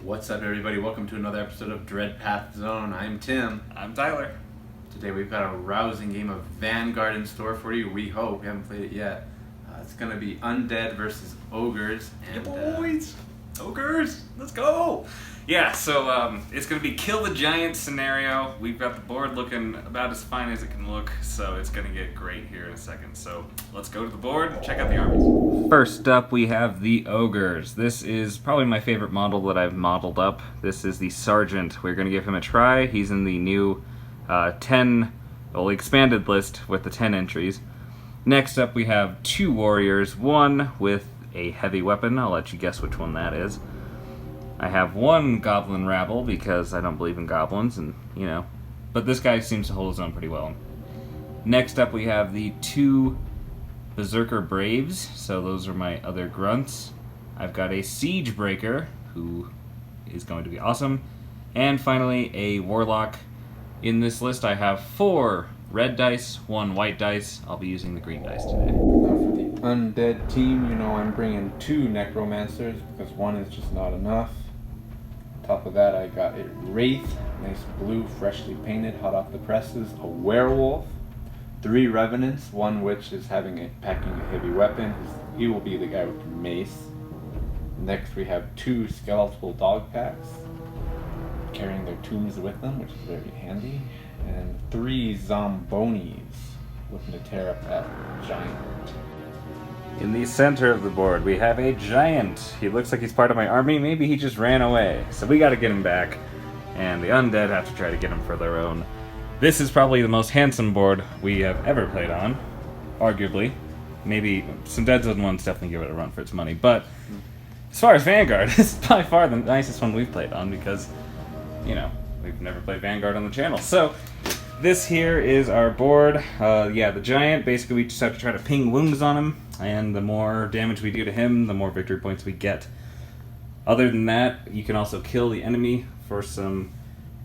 What's up, everybody? Welcome to another episode of DreadPathZone. I'm Tim. I'm Tyler. Today we've got a rousing game of Vanguard in store for you. We hope. We haven't played it yet. It's going to be Undead versus Ogres. And, boys! Ogres! Let's go! Yeah, so it's going to be kill the giant scenario. We've got the board looking about as fine as it can look, so it's going to get great here in a second. So let's go to the board and check out the armies. First up, we have the Ogres. This is probably my favorite model that I've modeled up. This is the Sergeant. We're going to give him a try. He's in the new expanded list with the 10 entries. Next up, we have two warriors, one with a heavy weapon. I'll let you guess which one that is. I have one goblin rabble because I don't believe in goblins, and but this guy seems to hold his own pretty well. Next up, we have the two berserker braves, so those are my other grunts. I've got a siege breaker, who is going to be awesome, and finally a warlock. In this list, I have 4 red dice, 1 white dice. I'll be using the green dice today. For the undead team, I'm bringing 2 necromancers because 1 is just not enough. On top of that, I got a wraith, nice blue, freshly painted, hot off the presses. A werewolf, 3 revenants, one which is packing a heavy weapon. He will be the guy with the mace. Next, we have 2 skeletal dog packs, carrying their tombs with them, which is very handy. And 3 zombonis, looking to tear up that giant. In the center of the board, we have a giant. He looks like he's part of my army. Maybe he just ran away. So we gotta get him back. And the undead have to try to get him for their own. This is probably the most handsome board we have ever played on. Arguably. Maybe some Dead Zone ones definitely give it a run for its money. But as far as Vanguard, this is by far the nicest one we've played on because, we've never played Vanguard on the channel. So this here is our board. The giant, basically we just have to try to ping wounds on him, and the more damage we do to him, the more victory points we get. Other than that, you can also kill the enemy for some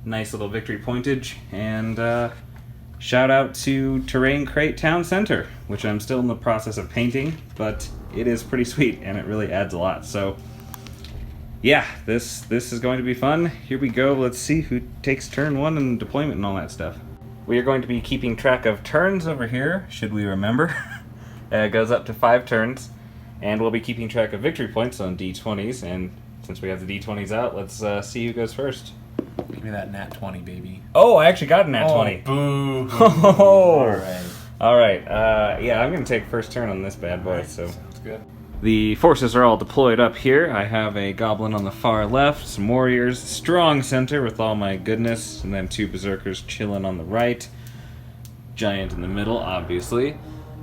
nice little victory pointage. And shout out to Terrain Crate Town Center, which I'm still in the process of painting, but it is pretty sweet and it really adds a lot. So yeah, this is going to be fun. Here we go. Let's see who takes turn 1 in deployment and all that stuff. We are going to be keeping track of turns over here, should we remember. It goes up to 5 turns, and we'll be keeping track of victory points on D20s, and since we have the D20s out, let's see who goes first. Give me that nat 20, baby. Oh, I actually got a nat 20. Boo! Alright, I'm going to take first turn on this bad boy. So sounds good. The forces are all deployed up here. I have a goblin on the far left, some warriors, strong center with all my goodness, and then 2 berserkers chilling on the right. Giant in the middle, obviously.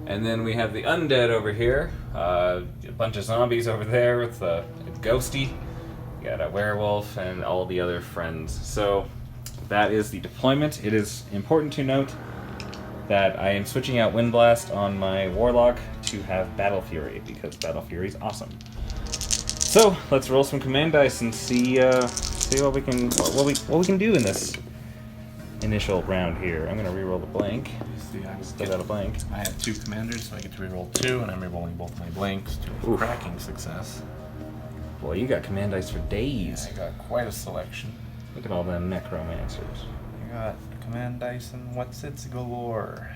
And then we have the undead over here. A bunch of zombies over there with a ghosty. We got a werewolf and all the other friends. So that is the deployment. It is important to note that I am switching out Windblast on my Warlock to have Battle Fury, because Battle Fury is awesome. So let's roll some command dice and see what we can do in this initial round here. I'm gonna re-roll the blank. Still got a blank. I have 2 commanders, so I get to reroll 2, and I'm rerolling both my blanks to a cracking success. Boy, you got command dice for days. I got quite a selection. Look at all them necromancers. I got command dice and what's its galore.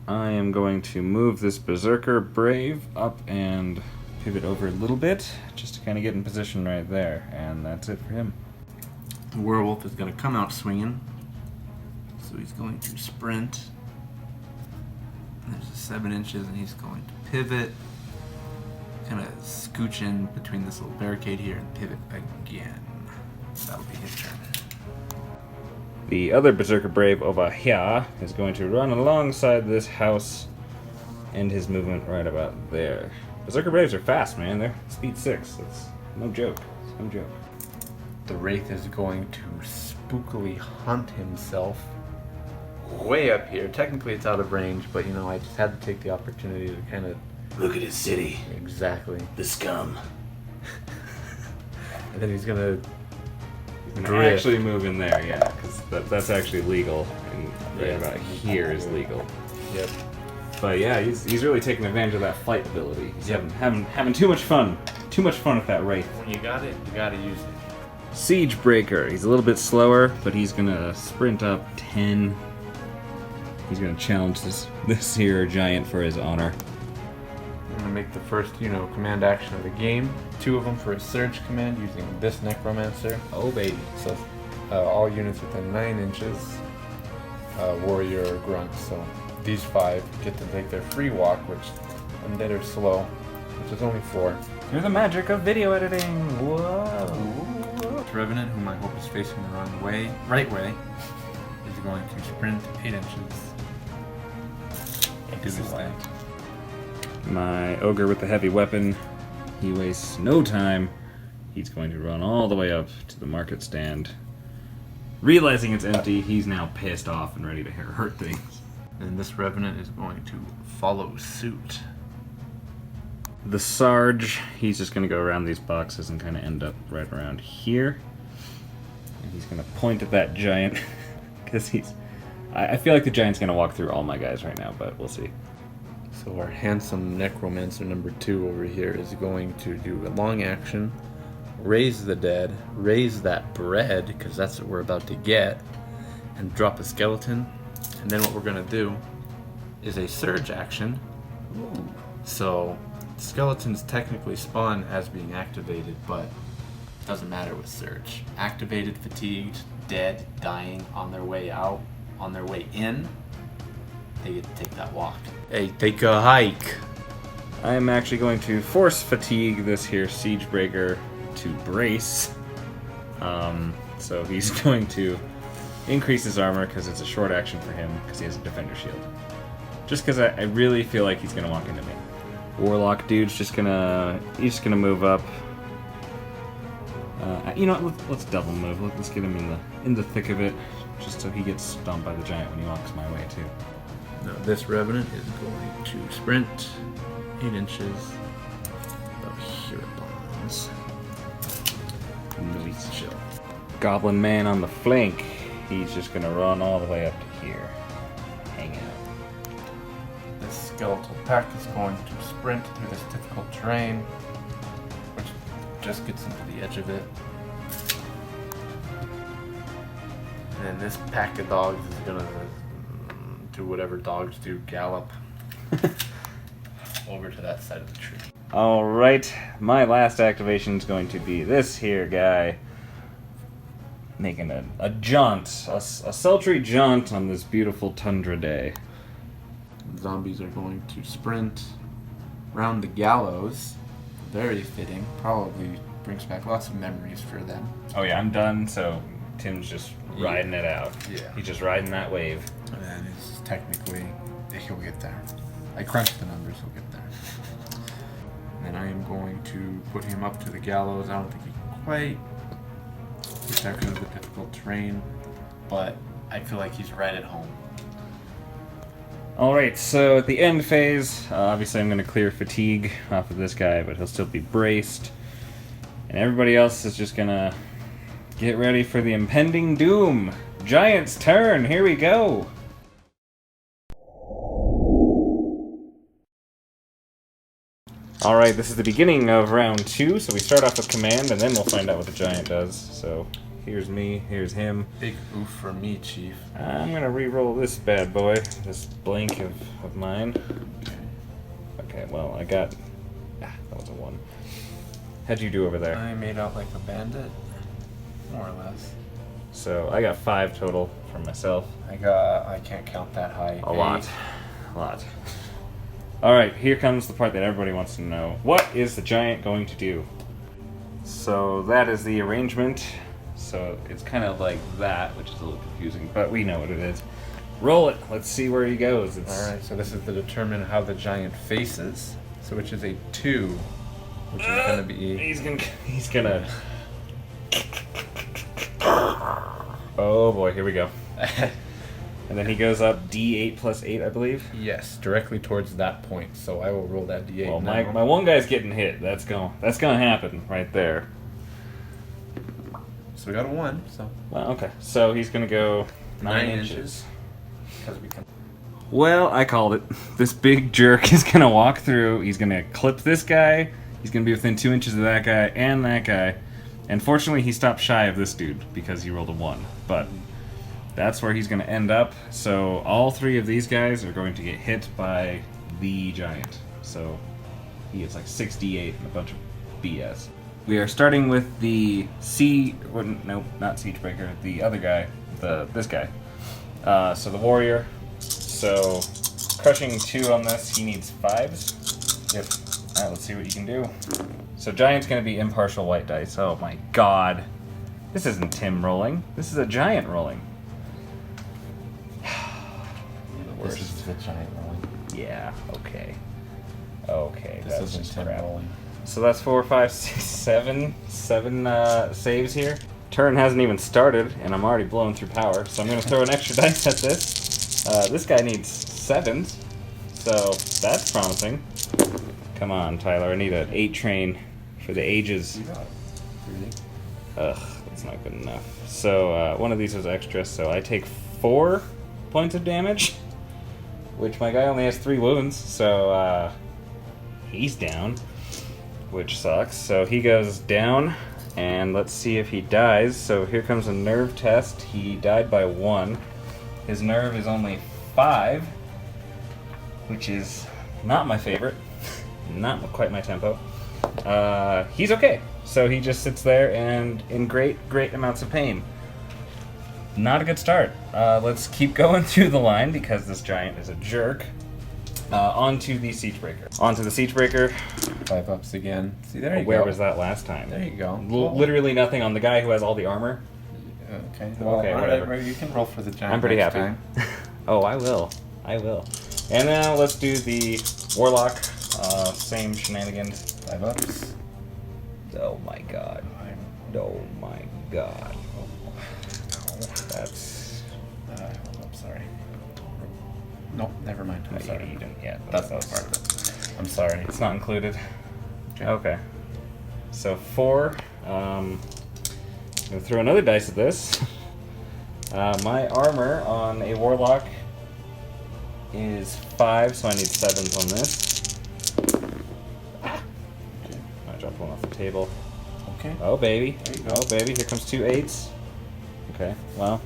I am going to move this Berserker Brave up and pivot over a little bit, just to kind of get in position right there, and that's it for him. The werewolf is going to come out swinging, so he's going to sprint. There's a 7 inches, and he's going to pivot, kind of scooch in between this little barricade here and pivot again. That'll be his turn. The other Berserker Brave over here is going to run alongside this house, and his movement right about there. Berserker Braves are fast, man. They're speed 6. That's no joke. It's no joke. The Wraith is going to spookily hunt himself way up here. Technically it's out of range, but I just had to take the opportunity to kind of look at his city. Exactly. The scum. And then he's gonna actually move in there, yeah, because that's actually legal, and right about here is legal. Yep. But yeah, he's really taking advantage of that flight ability. He's having too much fun. Too much fun with that Wraith. When you got it, you gotta use it. Siege Breaker. He's a little bit slower, but he's gonna sprint up 10. He's gonna challenge this here giant for his honor. I'm gonna make the first, command action of the game. 2 of them for a surge command using this Necromancer. Oh baby. So all units within 9 inches, warrior or grunt. So these 5 get to take their free walk, which undead are slow, which is only 4. Through the magic of video editing. Whoa. Revenant, whom I hope is facing the right way, is going to sprint 8 inches. Do his thing. My ogre with the heavy weapon, he wastes no time. He's going to run all the way up to the market stand. Realizing it's empty, he's now pissed off and ready to hurt things. And this Revenant is going to follow suit. The Sarge, he's just going to go around these boxes and kind of end up right around here. And he's going to point at that giant, because I feel like the giant's going to walk through all my guys right now, but we'll see. So our handsome Necromancer number 2 over here is going to do a long action, raise the dead, raise that bread, because that's what we're about to get, and drop a skeleton. And then what we're going to do is a surge action. Ooh. So skeletons technically spawn as being activated, but it doesn't matter with surge. Activated, fatigued, dead, dying, on their way out, on their way in, they get to take that walk. Hey, take a hike. I am actually going to force fatigue this here Siege Breaker to brace. So he's going to increase his armor because it's a short action for him because he has a defender shield. Just because I really feel like he's gonna walk into me. Warlock dude's he's just gonna move up. Let's double move. Let's get him in the thick of it, just so he gets stomped by the giant when he walks my way too. Now this Revenant is going to sprint 8 inches. About here it belongs. Nice. Chill. Goblin man on the flank. He's just gonna run all the way up to here. Hang out. This skeletal pack is going to sprint through this difficult terrain, which just gets into the edge of it. And then this pack of dogs is gonna do whatever dogs do, gallop over to that side of the tree. Alright, my last activation is going to be this here guy. Making a jaunt, a sultry jaunt on this beautiful tundra day. Zombies are going to sprint round the gallows. Very fitting. Probably brings back lots of memories for them. Oh yeah, I'm done, so Tim's just riding it out. Yeah. He's just riding that wave. And then it's technically, he'll get there. I crunched the numbers, he'll get there. And then I am going to put him up to the gallows. I don't think he can quite get there because of the difficult terrain, but I feel like he's right at home. Alright, so at the end phase, obviously I'm going to clear fatigue off of this guy, but he'll still be braced. And everybody else is just going to get ready for the impending doom. Giant's turn, here we go! Alright, this is the beginning of round 2, so we start off with command, and then we'll find out what the giant does. So, here's me, here's him. Big oof for me, Chief. I'm gonna re-roll this bad boy, this blank of mine. Okay, well, I got... that was a 1. How'd you do over there? I made out like a bandit, more or less. So, I got 5 total for myself. I can't count that high. A lot. Alright, here comes the part that everybody wants to know. What is the giant going to do? So that is the arrangement. So it's kind of like that, which is a little confusing, but we know what it is. Roll it. Let's see where he goes. Alright, so this is to determine how the giant faces. So which is a 2, which is going to be... He's gonna... Oh boy, here we go. And then he goes up D8 plus 8, I believe? Yes, directly towards that point. So I will roll that D8 Well, now. my one guy's getting hit. That's gonna happen right there. So we got a 1, so... Well, okay. So he's gonna go 9 9 inches. Because we can... Well, I called it. This big jerk is gonna walk through. He's gonna clip this guy. He's gonna be within 2 inches of that guy and that guy. And fortunately, he stopped shy of this dude because he rolled a 1. But that's where he's gonna end up. So all 3 of these guys are going to get hit by the giant. So he gets like 68 and a bunch of BS. We are starting with the nope, not Siegebreaker. The other guy, this guy. So the warrior. So crushing 2 on this. He needs 5s. Yep. All right, let's see what you can do. So giant's gonna be impartial white dice. Oh my god, this isn't Tim rolling. This is a giant rolling. This is the giant rolling. Yeah. Okay. Okay. This That's isn't just Tim crap. rolling. So that's 4, 5, 6, 7 saves here. Turn hasn't even started, and I'm already blowing through power. So I'm gonna throw an extra dice at this. This guy needs 7s, so that's promising. Come on, Tyler. I need an 8 train for the ages. You got it. Really? Ugh, that's not good enough. So one of these was extra, so I take 4 points of damage, which my guy only has 3 wounds, so he's down, which sucks. So he goes down, and let's see if he dies. So here comes a nerve test. He died by 1. His nerve is only 5, which is not my favorite. Not quite my tempo. He's okay. So he just sits there and in great amounts of pain. Not a good start. Let's keep going through the line because this giant is a jerk. Onto the Siegebreaker. Onto the Siegebreaker. 5 ups again. See, there you go. Where was that last time? There you go. Literally nothing on the guy who has all the armor. Okay. Okay, whatever. You can roll for the giant. I'm pretty next happy. time. Oh, I will. And now let's do the Warlock. Same shenanigans. 5 ups. Oh my god. Oh my god. That's... I'm sorry. Nope, never mind. I'm Yeah, sorry. you didn't yet. That's not part of it. I'm sorry. It's not included. Okay. Okay. So 4. I'm gonna throw another dice at this. My armor on a Warlock is 5, so I need 7s on this. Okay. I dropped one off the table. Okay. Oh baby. There you go. Oh baby, here comes 2 8s. Okay, well.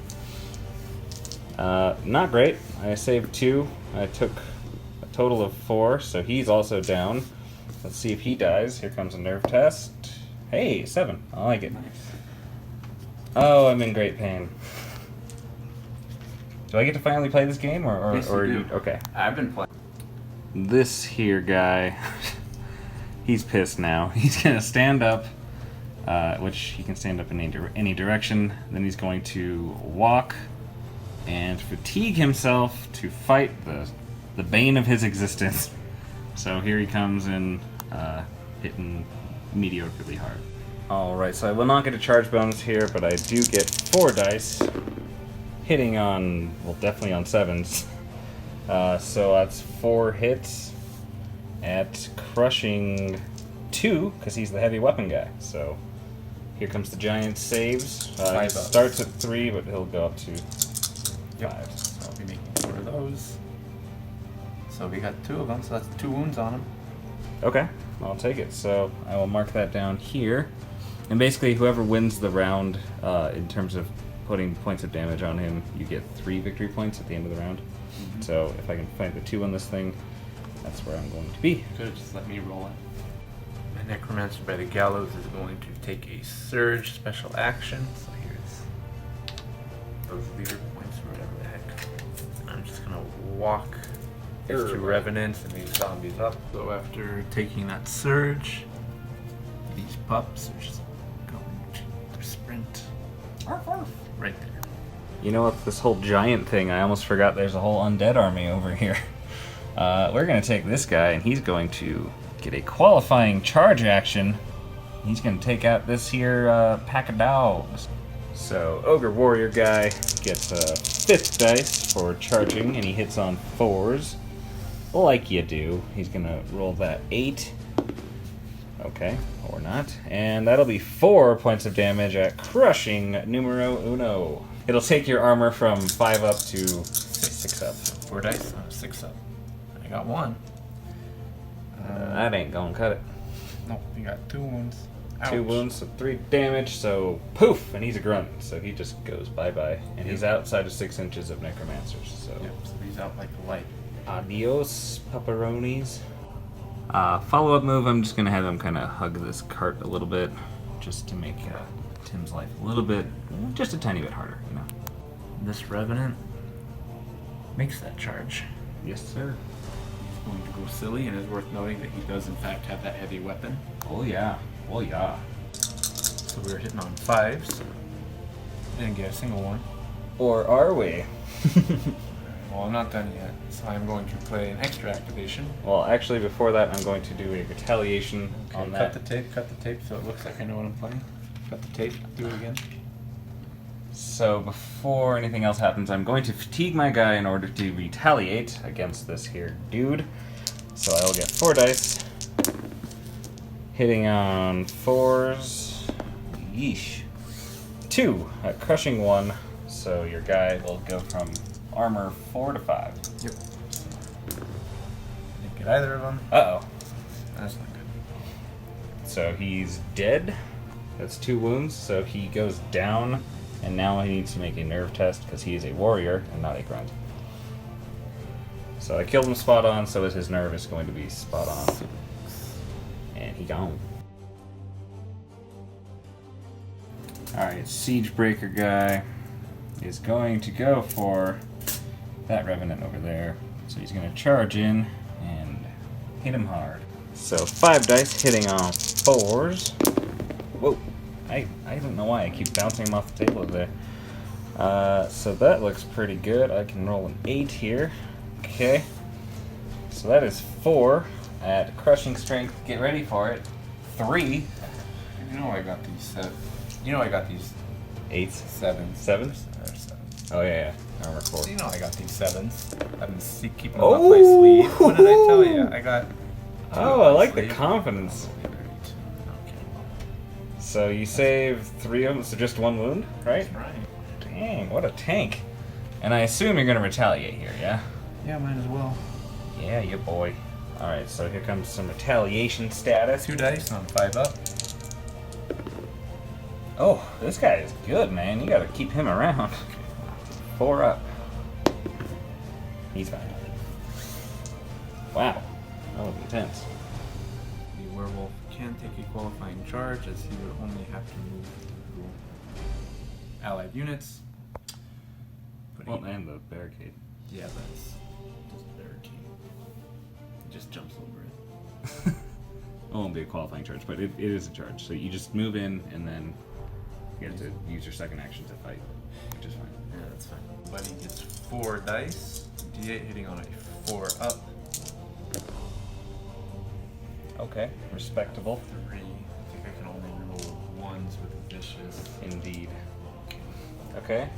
Not great. I saved 2. I took a total of 4, so he's also down. Let's see if he dies. Here comes a nerve test. Hey, 7. I like it. Nice. Oh, I'm in great pain. Do I get to finally play this game, or Yes, you do. Okay. I've been playing. This here guy, he's pissed now. He's gonna stand up, which he can stand up in any direction. Then he's going to walk and fatigue himself to fight the bane of his existence. So here he comes in, hitting mediocrely hard. Alright, so I will not get a charge bonus here, but I do get 4 dice, hitting on, well, definitely on 7s. So that's 4 hits at crushing 2, because he's the heavy weapon guy. So here comes the giant saves. He 5 ups. starts at 3, but he'll go up to 5. So I'll be making 4 of those. So we got 2 of them, so that's 2 wounds on him. Okay, I'll take it. So I will mark that down here. And basically, whoever wins the round, in terms of putting points of damage on him, you get 3 victory points at the end of the round. Mm-hmm. So if I can find the 2 on this thing, that's where I'm going to be. Could have just let me roll it. My Necromancer by the Gallows is going to take a Surge special action. So here's those leader points or whatever the heck. I'm just going to walk these 2 Revenants and these zombies up. So after taking that Surge, these pups are just going to sprint right there. You know what? This whole giant thing, I almost forgot there's a whole undead army over here. We're going to take this guy, and he's going to get a qualifying charge action. He's going to take out this here pack of dogs. So, Ogre Warrior guy gets a 5th dice for charging, and he hits on 4s. Like you do. He's going to roll that 8. Okay, or not. And that'll be 4 points of damage at crushing numero uno. It'll take your armor from 5 up to 6 up. 4 dice on a 6 up. I got 1. That ain't gonna cut it. Nope, you got 2 wounds. Ouch. 2 wounds, so 3 damage, so poof, and he's a grunt, so he just goes bye-bye. And he's outside of 6 inches of necromancers, so... Yep, so he's out like a light. Adios, pepperonis. Follow-up move, I'm just gonna have him kind of hug this cart a little bit, just to make Tim's life a little bit, just a tiny bit harder, you know. This Revenant makes that charge. Yes, sir. He's going to go silly, and it's worth noting that he does in fact have that heavy weapon. Oh yeah, oh yeah. So we were hitting on 5s. Didn't get a single one. Or are we? Well, I'm not done yet, so I'm going to play an extra activation. Well, actually, before that, I'm going to do a retaliation on that. Cut the tape so it looks like I know what I'm playing. Cut the tape, do it again. So before anything else happens, I'm going to fatigue my guy in order to retaliate against this here dude. So I will get 4 dice. Hitting on 4s. Yeesh. 2, a crushing 1. So your guy will go from armor 4 to 5. Yep. Didn't get either of them. Uh-oh. That's not good. So he's dead. That's 2 wounds, so he goes down, and now he needs to make a nerve test because he is a warrior and not a grunt. So I killed him spot on, so his nerve is going to be spot on. And he gone. Alright, Siege Breaker guy is going to go for that Revenant over there. So he's going to charge in and hit him hard. So 5 dice hitting on 4s. Whoa. I don't know why I keep bouncing him off the table there. So that looks pretty good. I can roll an 8 here. Okay. So that is 4 at crushing strength. Get ready for it. 3. You know I got these 7. You know I got these 8s. 7s. 7s? Or 7s. Oh yeah. Armor 4. So you know I got these 7s. I've been keeping them up my sleeve. What did I tell you? I got. Oh, I like the confidence. Okay. So you save 3 of them, so just 1 wound, right? That's right. Dang, what a tank. And I assume you're going to retaliate here, yeah? Yeah, might as well. Yeah, you boy. Alright, so here comes some retaliation status. 2 dice on 5 up. Oh, this guy is good, man. You gotta keep him around. 4 up. He's fine. Wow. That was intense. The werewolf can take a qualifying charge as he would only have to move through allied units. But Well, and the barricade. yeah, that's just a barricade. He just jumps over it. It won't be a qualifying charge, but it is a charge. So you just move in, and then you have to use your second action to fight, which is fine. Yeah, that's fine. But he gets 4 dice. D8 hitting on a 4 up. Okay, respectable. 3. I think I can only roll 1s with vicious. Indeed. Okay,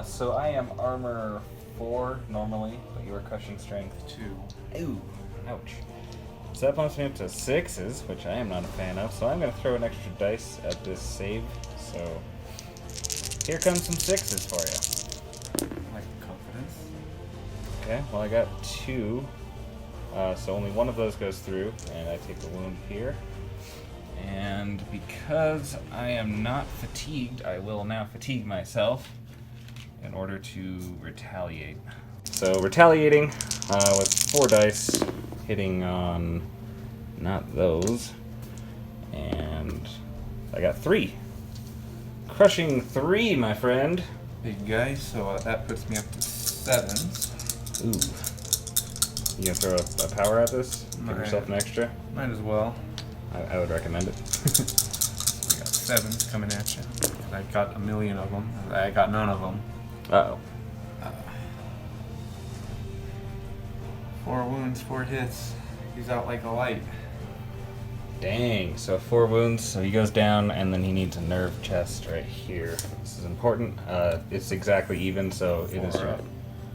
so I am armor 4 normally, but you are crushing strength 2. Ooh, ouch. So that bumps me up to 6s, which I am not a fan of, so I'm going to throw an extra dice at this save. So here comes some 6s for you. Like confidence. Okay, well I got 2, so only 1 of those goes through, and I take a wound here. And because I am not fatigued, I will now fatigue myself in order to retaliate. So retaliating with 4 dice, hitting on not those, and I got 3. Crushing 3, my friend. Big guy, so that puts me up to 7s. Ooh. You gonna throw a power at this? Give yourself an extra? Might as well. I would recommend it. We got 7s coming at you. I got a million of them. I got none of them. Uh-oh. 4 wounds, 4 hits. He's out like a light. Dang, so 4 wounds, so he goes down, and then he needs a nerve chest right here. This is important. It's exactly even, so it is... 4 up.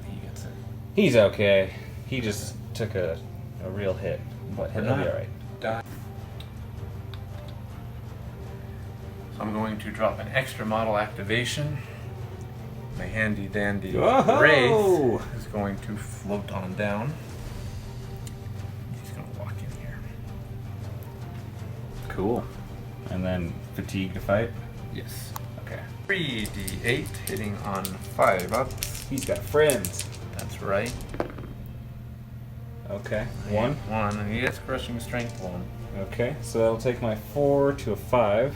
He gets it. He's okay. He just took a real hit, but he'll be alright. Die. So I'm going to drop an extra model activation. My handy dandy Whoa! Wraith is going to float on down. He's going to walk in here. Cool. And then fatigue to fight? Yes. Okay. 3d8 hitting on 5 ups. He's got friends. That's right. Okay. 1. 1, and he gets crushing strength 1. Okay, so that'll take my 4 to a 5.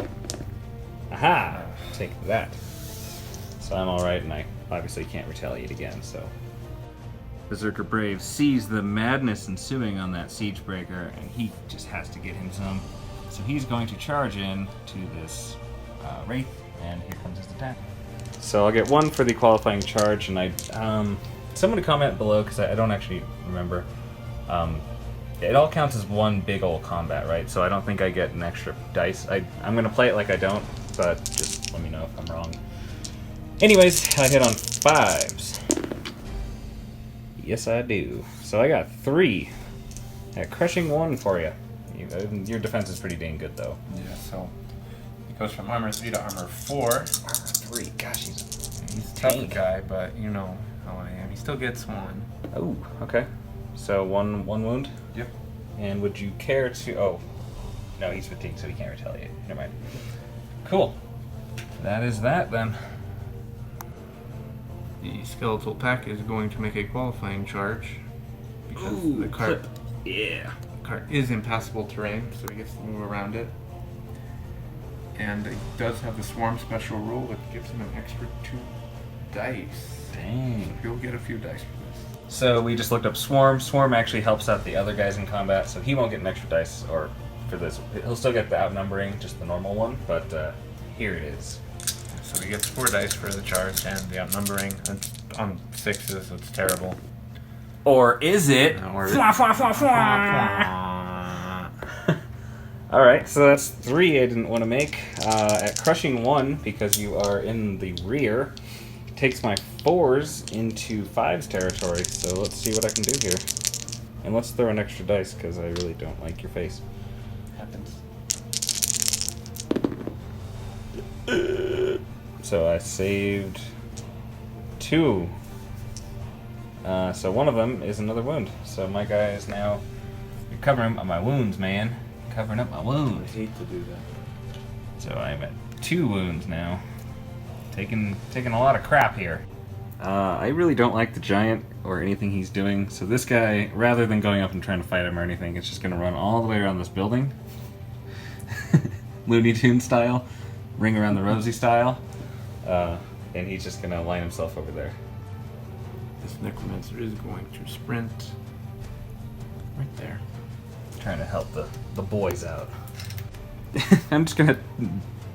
Aha! Take that. So I'm alright, and I obviously can't retaliate again, so. Berserker Brave sees the madness ensuing on that Siege Breaker, and he just has to get him some. So he's going to charge in to this Wraith, and here comes his attack. So I'll get 1 for the qualifying charge, and someone comment below, because I don't actually remember. It all counts as one big old combat, right? So I don't think I get an extra dice. I'm going to play it like I don't, but just let me know if I'm wrong. Anyways, I hit on 5s. Yes, I do. So I got 3. Crushing 1 for you. Your defense is pretty dang good, though. Yeah, so he goes from armor 3 to armor 4. Armor 3. Gosh, He's a tough guy, but you know how I am. He still gets 1. Oh, okay. So one wound? Yep. And would you care to... Oh. No, he's fatigued, so he can't retaliate. Never mind. Cool. That is that, then. The skeletal pack is going to make a qualifying charge because the cart is impassable terrain, so he gets to move around it. And it does have the swarm special rule that gives him an extra 2 dice. Dang. He'll get a few dice for this. So we just looked up Swarm. Swarm actually helps out the other guys in combat, so he won't get an extra dice or for this. He'll still get the outnumbering, just the normal one, but here it is. So he gets 4 dice for the charge and the outnumbering. It's on 6s, so it's terrible. Or is it? Or Alright, so that's 3 I didn't want to make. At crushing 1, because you are in the rear, takes my 4s into 5s territory, so let's see what I can do here. And let's throw an extra dice, because I really don't like your face. happens. So I saved 2. So one of them is another wound. So my guy is now... You're covering up my wounds, man. Covering up my I wounds. hate to do that. So I'm at 2 wounds now. Taking a lot of crap here. I really don't like the giant or anything he's doing. So this guy, rather than going up and trying to fight him or anything, it's just going to run all the way around this building. Looney Tunes style. Ring around the rosy style. And he's just going to line himself over there. This necromancer is going to sprint right there. Trying to help the boys out. I'm just going to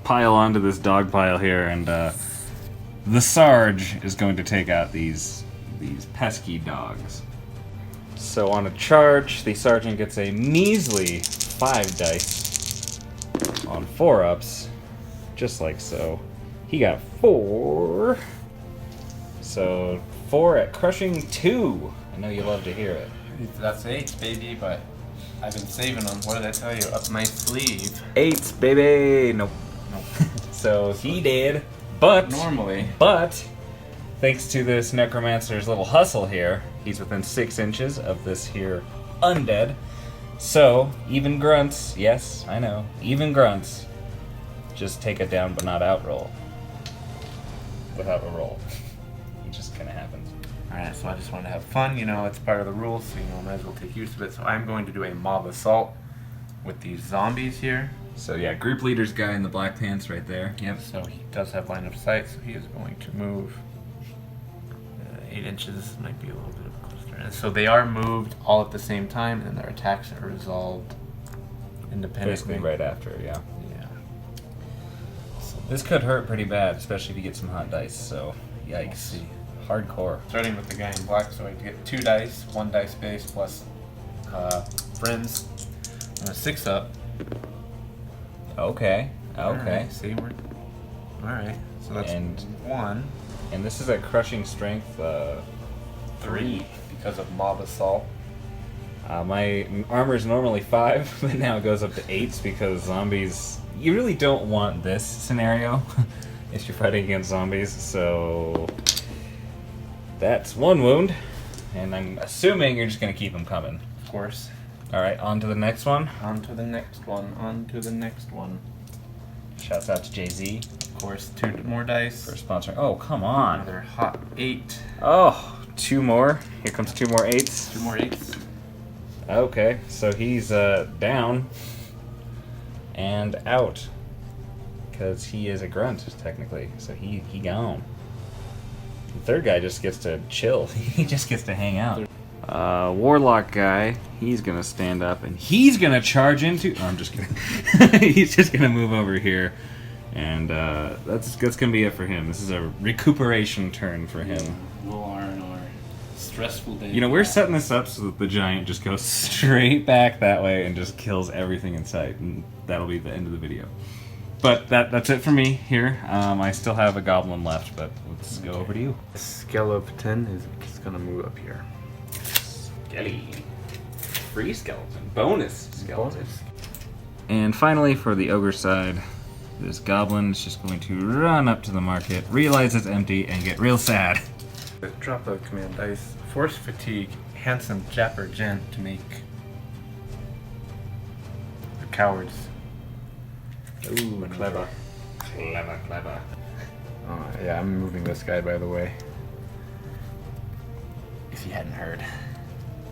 pile onto this dog pile here, and the Sarge is going to take out these pesky dogs. So on a charge, the sergeant gets a measly 5 dice on 4-ups, just like so. He got 4. So 4 at crushing 2. I know you love to hear it. That's 8, baby, but I've been saving them. What did I tell you? Up my sleeve. 8s, baby. Nope. So he did, but thanks to this necromancer's little hustle here, he's within 6 inches of this here undead. So even grunts, yes, I know, even grunts, just take a down but not out roll without a roll. It just kind of happens. Alright, so I just want to have fun. You know, it's part of the rules, so you know, might as well take use of it. So I'm going to do a mob assault with these zombies here. So yeah, group leader's guy in the black pants right there. Yep, so he does have line of sight, so he is going to move 8 inches, might be a little bit of a cluster. And so they are moved all at the same time, and their attacks are resolved independently. Basically right after, yeah. Yeah. So this could hurt pretty bad, especially if you get some hot dice, so We'll yikes. see. Hardcore. Starting with the guy in black, so I get 2 dice, 1 dice base plus friends, and a 6-up. Okay, okay. Alright, see, we're... Alright, so that's And- 1. And this is a crushing strength 3 because of mob assault. My armor is normally 5, but now it goes up to 8s because zombies... You really don't want this scenario if you're fighting against zombies, so That's one wound, and I'm assuming you're just gonna keep him coming. Of course. All right, on to the next one. On to the next one. On to the next one. Shouts out to Jay-Z Of course, 2 more dice. for sponsoring. Oh, come on. Another hot 8. Oh, 2 more. Here comes 2 more 8s. 2 more 8s. Okay, so he's down and out because he is a grunt technically. So he gone. The third guy just gets to chill. He just gets to hang out. Warlock guy, he's gonna stand up and he's gonna charge into. Oh, I'm just kidding. He's just gonna move over here, and that's gonna be it for him. This is a recuperation turn for him. Little R&R. Stressful day. You know, we're setting this up so that the giant just goes straight back that way and just kills everything in sight, and that'll be the end of the video. But that's it for me here. I still have a goblin left, but let's go over to you. Skeleton is just gonna move up here. Skelly. Free skeleton. Bonus skeleton. Bonus. And finally, for the ogre side, this goblin is just going to run up to the market, realize it's empty, and get real sad. Drop the command dice. Force fatigue. Handsome Japper Gent to make the cowards. Ooh, clever. Clever. Yeah, I'm moving this guy, by the way. If you hadn't heard.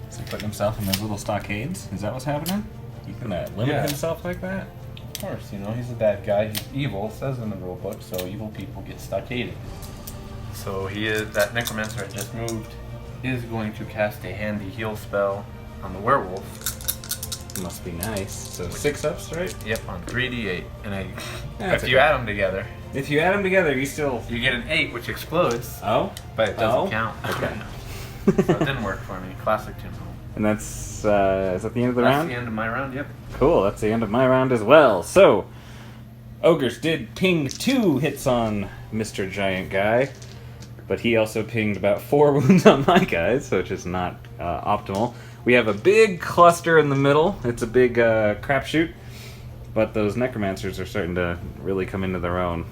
Is he putting himself in those little stockades? Is that what's happening? You can limit Yeah. himself like that? Of course, you know, he's a bad guy. He's evil, it says in the rule book, so evil people get stockaded. So that necromancer I just moved is going to cast a handy heal spell on the werewolf. Must be nice. So 6 ups, right? Yep, on 3d8. And That's if you okay. add them together, If you add them together, you still... you get an 8, which explodes, Oh? but it doesn't Oh? count. Okay. So it didn't work for me. Classic Tim Home. And that's, is that the end of the That's round? the end of my round, yep. Cool, that's the end of my round as well. So, Ogres did ping 2 hits on Mr. Giant Guy, but he also pinged about 4 wounds on my guys, which is not optimal. We have a big cluster in the middle. It's a big crapshoot, but those necromancers are starting to really come into their own.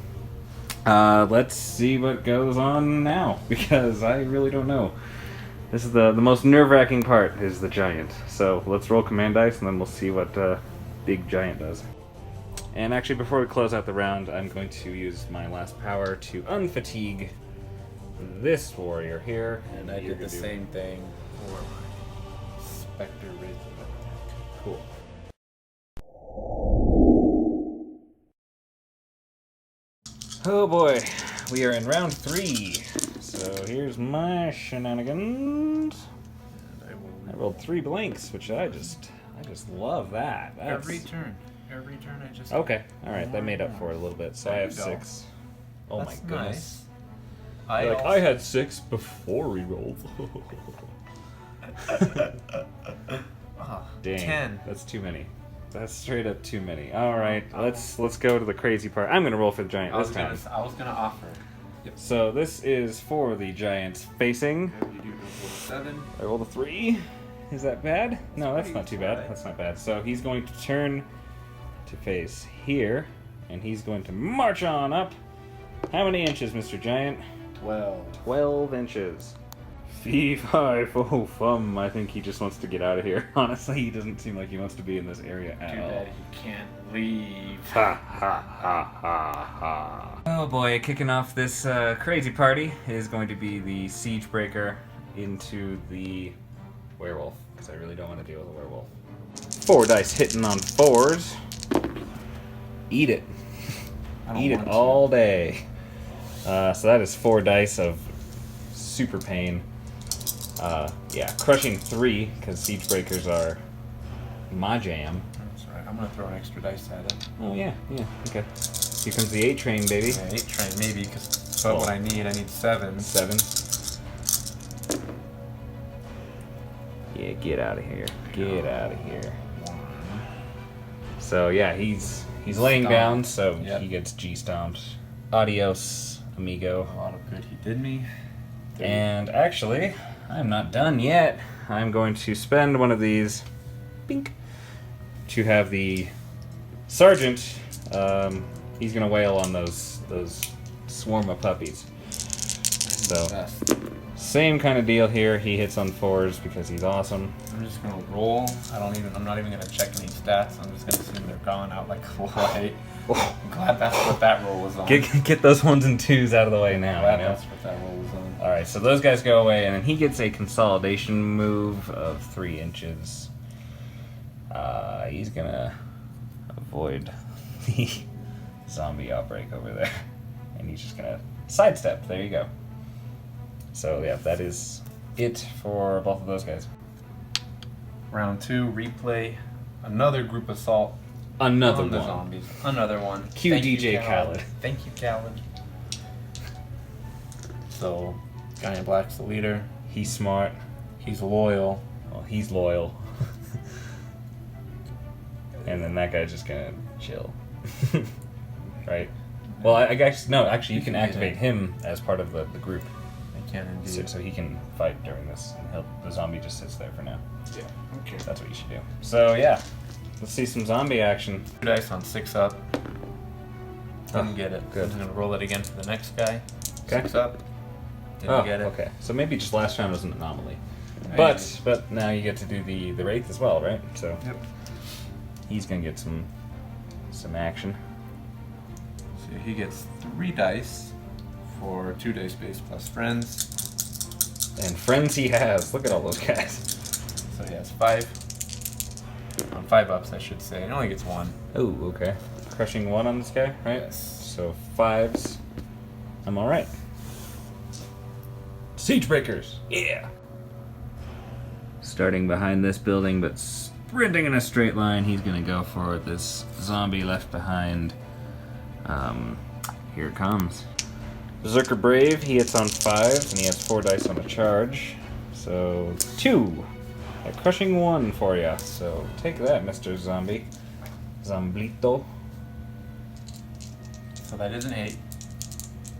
Let's see what goes on now, because I really don't know. This is the most nerve-wracking part, is the giant. So let's roll command dice, and then we'll see what big giant does. And actually, before we close out the round, I'm going to use my last power to unfatigue this warrior here. And I did the same thing for my Spectre Wraith attack. Cool. Oh boy, we are in round 3. So here's my shenanigans. I rolled 3 blanks, which I just love that. That's... Every turn I just... Okay, alright, that made up for it a little bit. So I There have you go. 6. Oh That's my goodness. nice. Like, I had 6 before we rolled. Dang, 10. that's too many. That's straight up too many. Alright, let's go to the crazy part. I'm gonna roll for the giant this time. I was gonna offer. Yep. So this is for the giants facing. You do roll 7. I rolled a 3. Is that bad? No, that's pretty not too bad. high. That's not bad. So he's going to turn to face here, and he's going to march on up. How many inches, Mr. Giant? 12. 12 inches. Fee, fi, fo, fum. I think he just wants to get out of here. Honestly, he doesn't seem like he wants to be in this area at Too all. bad he can't leave. Ha ha ha ha ha. Oh boy, kicking off this crazy party is going to be the siege breaker into the werewolf, because I really don't want to deal with a werewolf. 4 dice hitting on 4s. Eat it. I don't Eat it want to. all day. So that is 4 dice of super pain. Yeah, crushing 3, because siege breakers are my jam. That's right. I'm gonna throw an extra dice at it. Oh yeah, okay. Here comes the 8 train, baby. Yeah, 8 train maybe, but what I need 7. 7. Yeah, get out of here. Get out of here. So yeah, he's laying Stomped. down, so Yep. he gets G-stomped. Adios, amigo. A lot of good he did me. And actually, I'm not done yet. I'm going to spend one of these, bink, to have the sergeant. He's gonna wail on those swarm of puppies. So Best. Same kind of deal here. He hits on 4s because he's awesome. I'm just gonna roll. I'm not even gonna check any stats. I'm just gonna assume they're gone out like a light. I'm glad that's what that roll was on. Get those 1s and 2s out of the way now. Glad You know? that's what that roll was on. Alright, so those guys go away, and then he gets a consolidation move of 3 inches. He's gonna avoid the zombie outbreak over there. And he's just gonna sidestep. There you go. So yeah, that is it for both of those guys. Round 2, replay. Another group assault. Another on the one. zombies. Another one. Cue Thank you, DJ Khaled. Thank you, Khaled. So, guy in black's the leader. He's smart. He's loyal. Well, he's loyal. And then that guy's just gonna chill. Right? Well, I guess, no, actually, you can activate him as part of the group. I can indeed. So he can fight during this. And the zombie just sits there for now. Yeah, okay. That's what you should do. So, yeah. Let's see some zombie action. 2 dice on 6 up. Didn't get it. Good. I'm gonna roll it again for the next guy. Okay. 6 up. Didn't get it. Okay. So maybe just last round was an anomaly. I But now you get to do the Wraith as well, right? So Yep. he's gonna get some action. So he gets 3 dice for 2 dice base plus friends. And friends he has. Look at all those guys. So he has 5. On 5 ups, I should say. He only gets 1. Oh, okay. Crushing 1 on this guy, right? Yes. So 5s. I'm alright. Siege breakers! Yeah! Starting behind this building, but sprinting in a straight line, he's gonna go for this zombie left behind. Here it comes. Berserker Brave, he hits on 5s, and he has 4 dice on a charge. So, 2. A crushing 1 for ya. So, take that, Mr. Zombie. Zomblito. So that is an 8.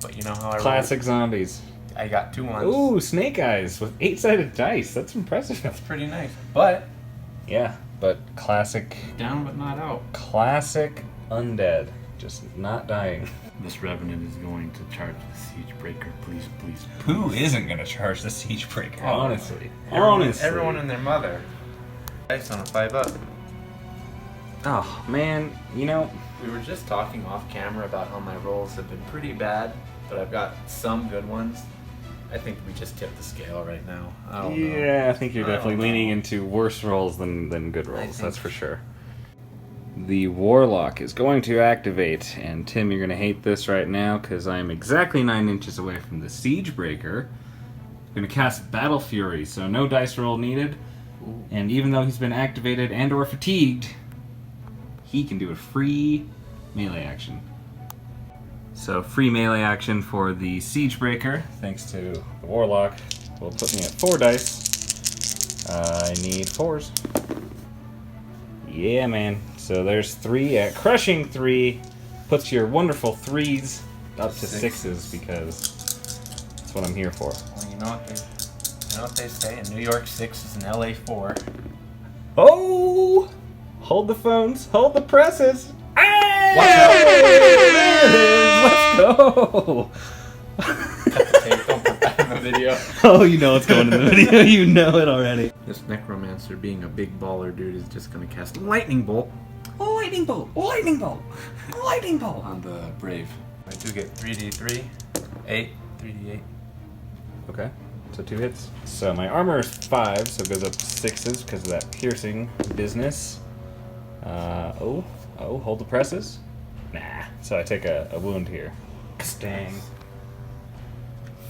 But you know how I Classic zombies. rolled? I got 2 ones. Ooh, snake eyes with 8-sided dice. That's impressive. That's pretty nice. But Yeah, but classic down but not out. undead. Just not dying. This Revenant is going to charge the Siege Breaker. Please, please. Who isn't gonna charge the siege breaker? Oh, honestly. Everyone and their mother. Dice on a 5 up. Oh man, you know, We were just talking off camera about how my rolls have been pretty bad, but I've got some good ones. I think we just tipped the scale right now. I don't know. yeah, I think you're I don't definitely leaning know. into worse rolls than good rolls. think- That's for sure. The Warlock is going to activate, and Tim, you're going to hate this right now because I am exactly 9 inches away from the Siege Breaker. I'm going to cast Battle Fury, so no dice roll needed. Ooh. And even though he's been activated and or fatigued, he can do a free melee action. So free melee action for the Siege Breaker, thanks to the Warlock, will put me at 4 dice. I need 4s. Yeah, man. So there's 3 at crushing 3. Puts your wonderful 3s up to 6s because that's what I'm here for. Well, you know what they say? In New York, 6 is an LA 4. Oh! Hold the phones, hold the presses. Hey! Watch out. There it is. Let's go. Cut the tape, don't put that in the video. Oh, you know what's going in the video. You know it already. This Necromancer, being a big baller dude, is just going to cast Lightning Bolt Lightning bolt! Lightning bolt! Lightning bolt! on the Brave. I do get 3d3, 8, 3d8. Okay, so 2 hits. So my armor is 5, so it goes up to 6s because of that piercing business. Hold the presses. Nah, so I take a wound here. Stang.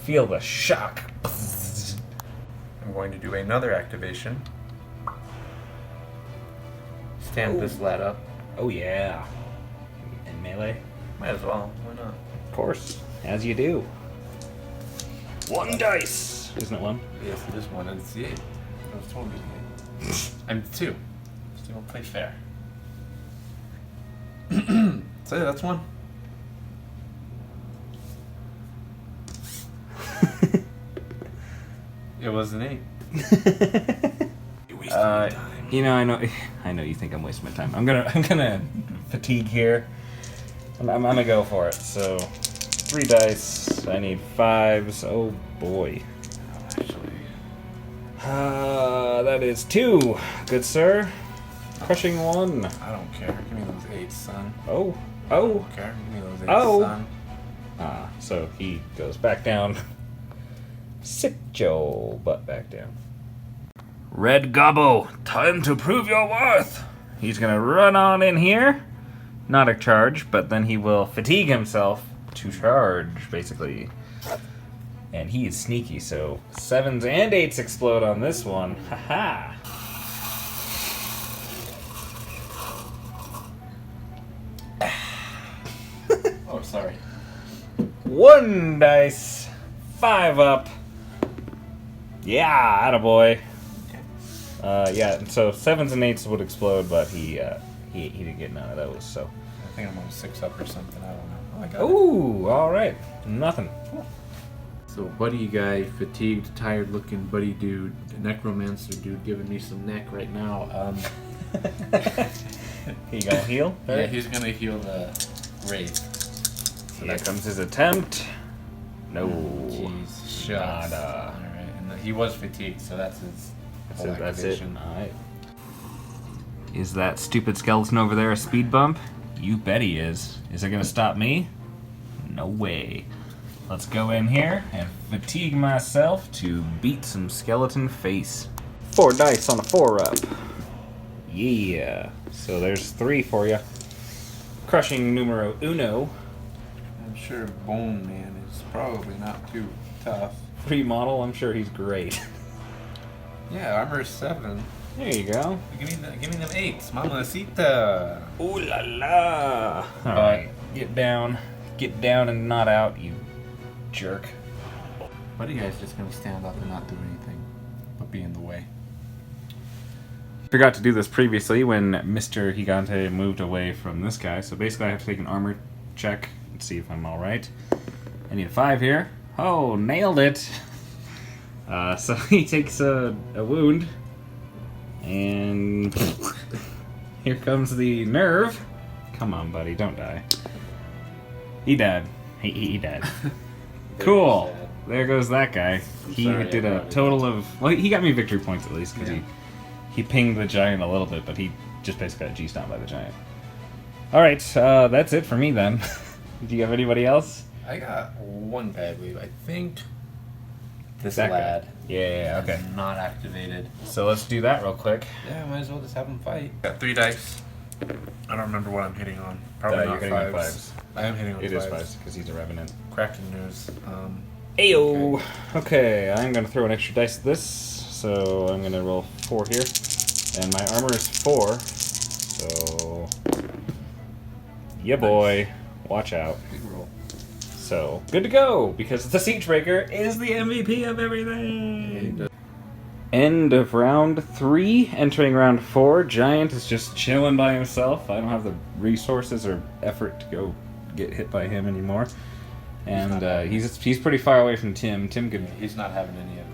Feel the shock. I'm going to do another activation. Stand this lad up. Oh yeah. And melee? Might as well. Why not? Of course, as you do. 1 dice! Isn't it 1? Yes, it is 1 and it's the 8. I was totally the 8. I'm 2. Still don't play fair. So yeah, that's 1. It was an 8. You're wasting your time. You know, I know you think I'm wasting my time. I'm gonna fatigue here. I'm gonna go for it. So 3 dice. I need 5s. Oh boy. That is 2. Good sir. Crushing 1. I don't care. Give me those 8s, son. Oh. I don't care. Give me those 8s, Oh. son. So he goes back down. Sit your butt back down. Red Gobbo, time to prove your worth. He's gonna run on in here. Not a charge, but then he will fatigue himself to charge, basically. And he is sneaky, so 7s and 8s explode on this one. Haha. Oh, sorry. 1 dice. 5 up. Yeah, attaboy. Yeah, so 7s and 8s would explode, but he didn't get none of those, so. I think I'm on 6 up or something. I don't know. Oh, I got it. Ooh, alright. Nothing. So, buddy guy, fatigued, tired looking buddy dude, necromancer dude giving me some neck right now. He gonna heal? Yeah, he's gonna heal the wraith. So Here comes his attempt. No. Jeez, shucks. Nada. Alright, and he was fatigued, so that's his whole activation. Alright. Is that stupid skeleton over there a speed bump? You bet he is. Is it gonna stop me? No way. Let's go in here and fatigue myself to beat some skeleton face. 4 dice on a 4-up. Yeah. So there's 3 for you. Crushing numero uno. I'm sure Bone Man is probably not too tough. Free model, I'm sure he's great. Yeah, armor 7. There you go. Give me them 8s, mamacita. Ooh la la. Alright, get down. Get down and not out, you jerk. Buddy guy's just gonna stand up and not do anything, but be in the way. Forgot to do this previously when Mr. Gigante moved away from this guy, so basically I have to take an armor check and see if I'm alright. I need a 5 here. Oh, nailed it! So he takes a wound, and here comes the nerve. Come on, buddy, don't die. He died. He died. Cool. There goes that guy. He did a total of... Well, he got me victory points at least, because he pinged the giant a little bit, but he just basically got G-stomped by the giant. Alright, that's it for me then. Do you have anybody else? I got one guy, I believe. I think this That guy. lad. Yeah, okay. is not activated. So let's do that real quick. Yeah, might as well just have him fight. Got 3 dice. I don't remember what I'm hitting on. Probably You're not hitting on 5s. I am hitting on 5s. It is 5s, because he's a revenant. Cracking news. Ayo! Okay, I'm going to throw an extra dice at this, so I'm going to roll 4 here. And my armor is 4, so... Yeah, boy. Watch out. Big roll. So, good to go, because the Siegebreaker is the MVP of everything! End of round 3, entering round 4. Giant is just chilling by himself. I don't have the resources or effort to go get hit by him anymore. And he's pretty far away from Tim. Tim could... He's not having any of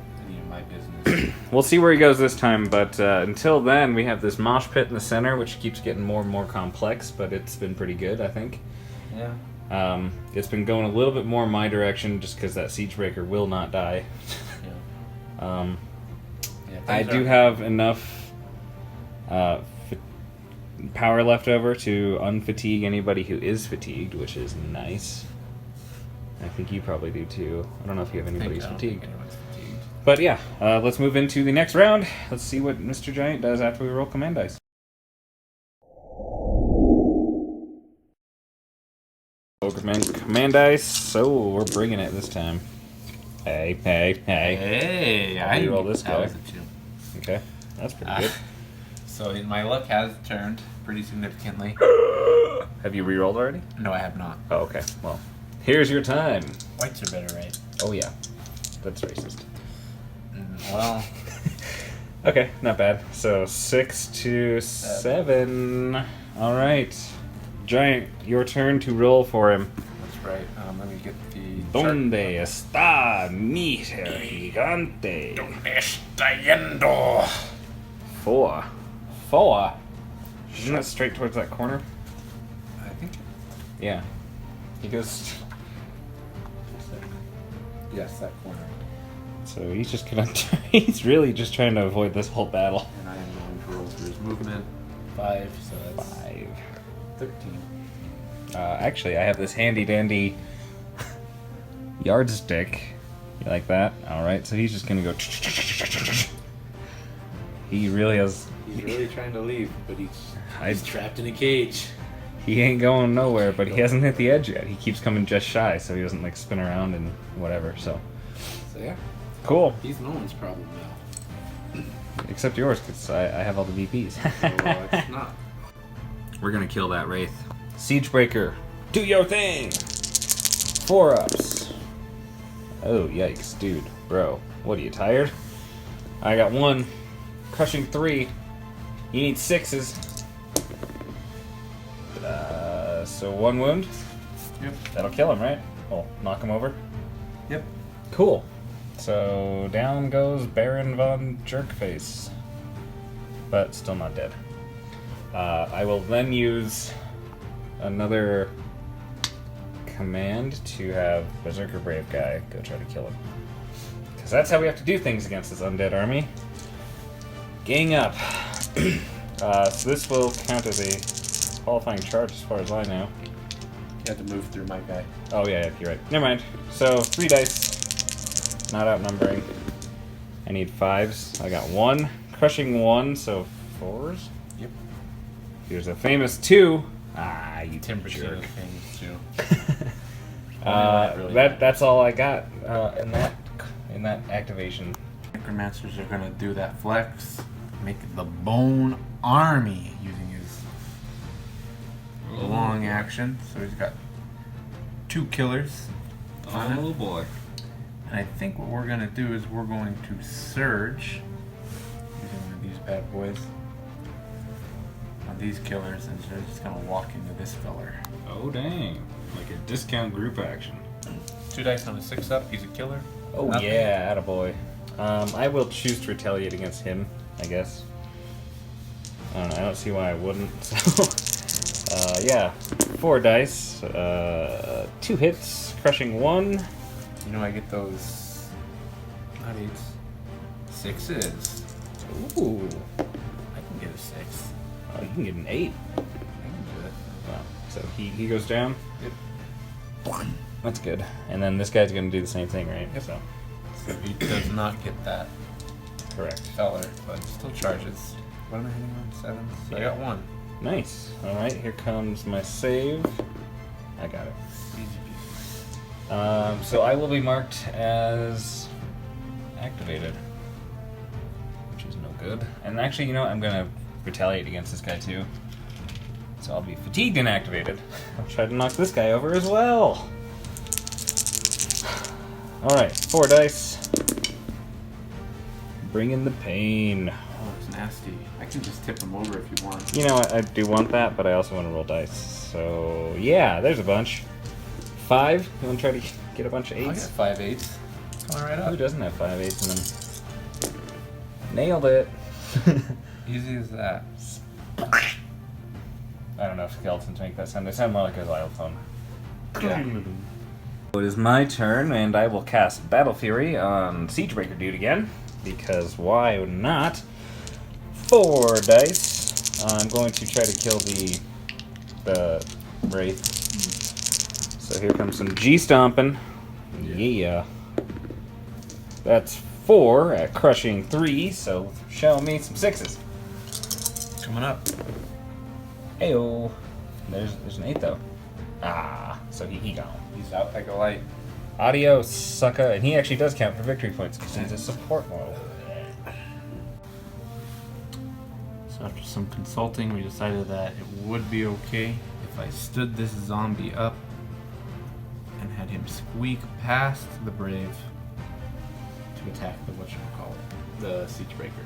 my business. We'll see where he goes this time, but until then, we have this mosh pit in the center, which keeps getting more and more complex, but it's been pretty good, I think. Yeah. It's been going a little bit more in my direction, just because that Siegebreaker will not die. Yeah. I do have enough power left over to unfatigue anybody who is fatigued, which is nice. I think you probably do too. I don't know if you have anybody who's fatigued. But yeah, let's move into the next round. Let's see what Mr. Giant does after we roll command dice. Command dice, so we're bringing it this time. Hey. Hey, I roll this guy. That was a 2. Okay, that's pretty good. So my luck has turned pretty significantly. Have you re-rolled already? No, I have not. Oh, okay. Well, here's your time. Whites are better, right? Oh yeah, that's racist. Well, Okay, not bad. So 6 to 7. All right, Giant, your turn to roll for him. that's right. Let me get the. ¿Dónde está mi gigante? ¿Dónde está yendo? 4. 4. Isn't that straight towards that corner? I think. Yeah. He goes. Yes, that corner. So he's just gonna. He's really just trying to avoid this whole battle. And I am going to roll through his movement. 5, so that's 5. 13. Actually, I have this handy dandy yardstick. You like that? Alright, so he's just gonna go. He really has. He's really trying to leave, but he's trapped in a cage. He ain't going nowhere, but he hasn't hit the edge yet. He keeps coming just shy, so he doesn't like spin around and whatever. So yeah, cool. he's no one's problem now. Except yours, because I have all the VPs. So it's not. We're gonna kill that Wraith. Siegebreaker, do your thing! 4-ups. Oh, yikes, dude. Bro, what are you, tired? I got 1. Crushing 3. You need 6s. So 1 wound? Yep. That'll kill him, right? Well, knock him over? Yep. Cool. So down goes Baron von Jerkface. But still not dead. I will then use another command to have Berserker Brave guy go try to kill him. Because that's how we have to do things against this undead army. Gang up. So this will count as a qualifying charge as far as I know. You have to move through my guy. Oh yeah, you're right. Never mind. So 3 dice. Not outnumbering. I need 5s. I got 1. Crushing 1, so 4s. Yep. Here's a famous 2. Ah, you Timber jerk. things too. That's all I got in that activation. Necromancers are gonna do that flex, make it the Bone Army using his long action. So he's got 2 killers on him. Oh boy. And I think what we're gonna do is we're going to surge using one of these bad boys on these killers, and they're just gonna walk into this feller. Oh dang! Like a discount group action. 2 dice on a 6-up. He's a killer. Oh Nothing. yeah, attaboy. I will choose to retaliate against him, I guess. I don't know, I don't see why I wouldn't. So, yeah, 4 dice, 2 hits, crushing 1. You know I get those not 8s, 6s. Ooh, I can get a 6. oh, you can get an 8. I can do it. Wow. So he goes down. Yep. That's good. And then this guy's gonna do the same thing, right? Yep. So So he does not get that correct. feller, but still charges. What am I hitting on? 7? So I got 1. Nice. All right, here comes my save. I got it. Easy peasy. So I will be marked as activated, which is no good. And actually, you know what? I'm gonna retaliate against this guy too. So I'll be fatigued and activated. I'll try to knock this guy over as well. All right, 4 dice. Bring in the pain. Oh, it's nasty. I can just tip him over if you want. You know what? I do want that, but I also want to roll dice. So yeah, there's a bunch. 5. You want to try to get a bunch of I got 8s? 5 8s. Coming right Who up. doesn't have 5 8s in them? Nailed it. Easy as that. I don't know if skeletons make that sound. They sound more like a xylophone. Yeah. It is my turn, and I will cast Battle Fury on Siegebreaker dude again, because why not? 4 dice. I'm going to try to kill the Wraith. So here comes some G-stomping. Yeah. That's 4 at crushing 3, so show me some 6s. Coming up. Heyo. There's an 8 though. Ah, so he gone. He's out like a light. Adios, sucker. And he actually does count for victory points because he's a support model. So after some consulting, we decided that it would be okay if I stood this zombie up and had him squeak past the brave to attack the whatchamacallit, the Siegebreaker.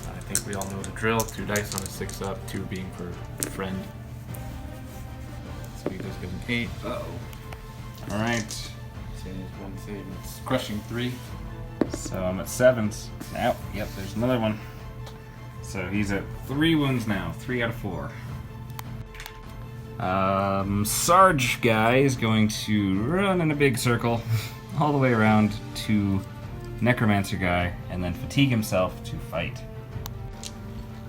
I think we all know the drill. 2 dice on a 6-up, 2 being for friend. So he does get an 8. Uh-oh. Alright. Save 1 save. It's crushing 3. So I'm at 7s. Now, yep, there's another one. So he's at 3 wounds now. 3 out of 4. Sarge guy is going to run in a big circle all the way around to Necromancer guy, and then fatigue himself to fight.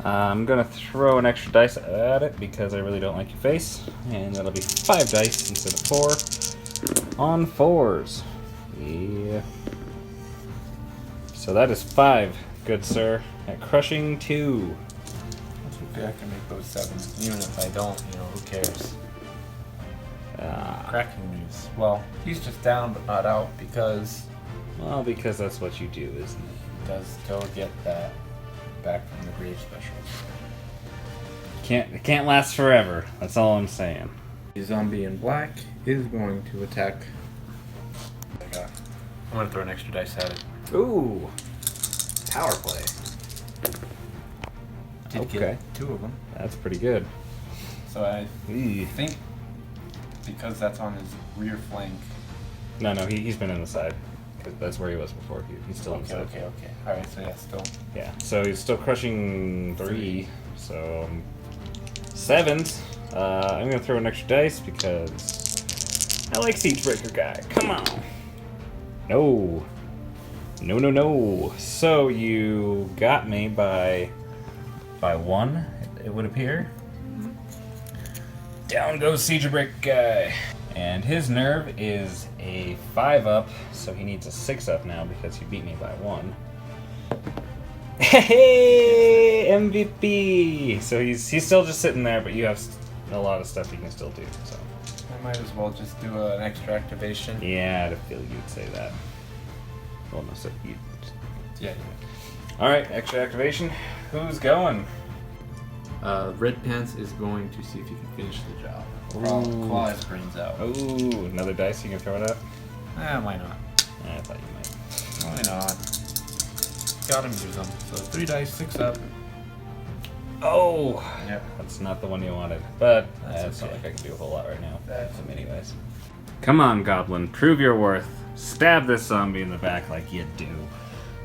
I'm gonna throw an extra dice at it because I really don't like your face, and that'll be 5 dice instead of 4 on 4s. Yeah. So that is 5, good sir, at crushing 2. That's okay, I can make those 7s. Even if I don't, who cares? Cracking news. Well, he's just down but not out because... Well, because that's what you do, isn't it? He does go get that back from the grave special. It can't last forever. That's all I'm saying. The zombie in black is going to attack. I'm going to throw an extra dice at it. Ooh, Power play. Did okay. get 2 of them. That's pretty good. So I think because that's on his rear flank. No, he's been in the side. 'Cause that's where he was before. He's still inside. Okay. Alright, so yeah, still. Yeah, so he's still crushing 3. So 7s. I'm gonna throw an extra dice because I like Siegebreaker guy. Come on. No. So you got me by 1, it would appear. Down goes Siegebreaker guy. And his nerve is a 5-up, so he needs a 6-up now because he beat me by 1. Hey, MVP! So he's still just sitting there, but you have a lot of stuff you can still do. So I might as well just do an extra activation. yeah, I had a feeling you'd say that. Well, no, so you. Yeah. All right, extra activation. Who's going? Red Pants is going to see if he can finish the job. Claw his brains out. Ooh, another dice you can throw it at? Why not? I thought you might. Why not? Got him use them. So 3 dice, 6 up. Oh! Yep. That's not the one you wanted. But That's it's not okay. like I can do a whole lot right now. That's So anyways. Come on, Goblin. Prove your worth. Stab this zombie in the back like you do.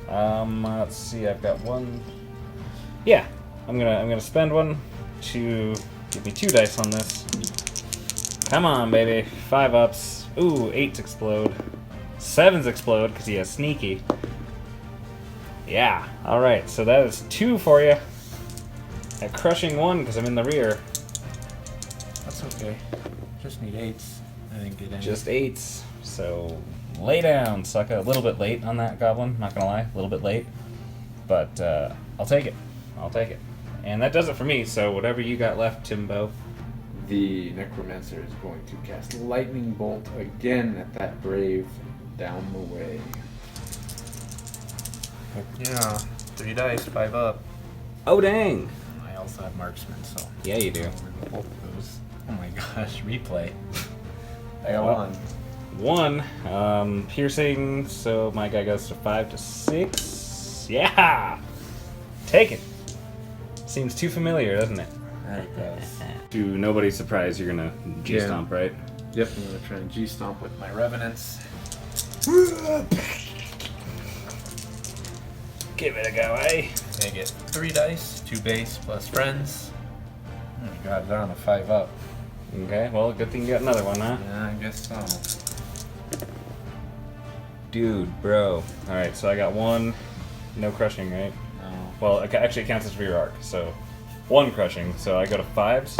Let's see, I've got 1. Yeah. I'm gonna spend 1 to give me 2 dice on this. Come on, baby. 5 ups. Ooh, 8s explode. 7s explode because he has sneaky. Yeah. Alright, so that is 2 for you. At crushing 1 because I'm in the rear. That's okay. Just need 8s. I didn't get any. Just 8s. So lay down, sucker. A little bit late on that goblin, not gonna lie. A little bit late. But I'll take it. And that does it for me, so whatever you got left, Timbo. The Necromancer is going to cast Lightning Bolt again at that Brave down the way. Yeah, 3 dice, 5 up. Oh, dang. I also have Marksman, so. Yeah, you do. Both of those. Oh my gosh, replay. I got Well, 1. 1. Piercing, so my guy goes to 5 to 6. Yeah! Take it. Seems too familiar, doesn't it? That does. To nobody's surprise, you're gonna G-stomp, right? Yep, I'm gonna try and G-stomp with my Revenants. Give it a go, eh? I get 3 dice, 2 base plus friends. Oh my god, they're on a 5 up. Okay, well, good thing you got another one, huh? Yeah, I guess so. Dude, bro. Alright, so I got 1. No crushing, right? No. Well, actually it counts as rear arc, so 1 crushing, so I go to 5s.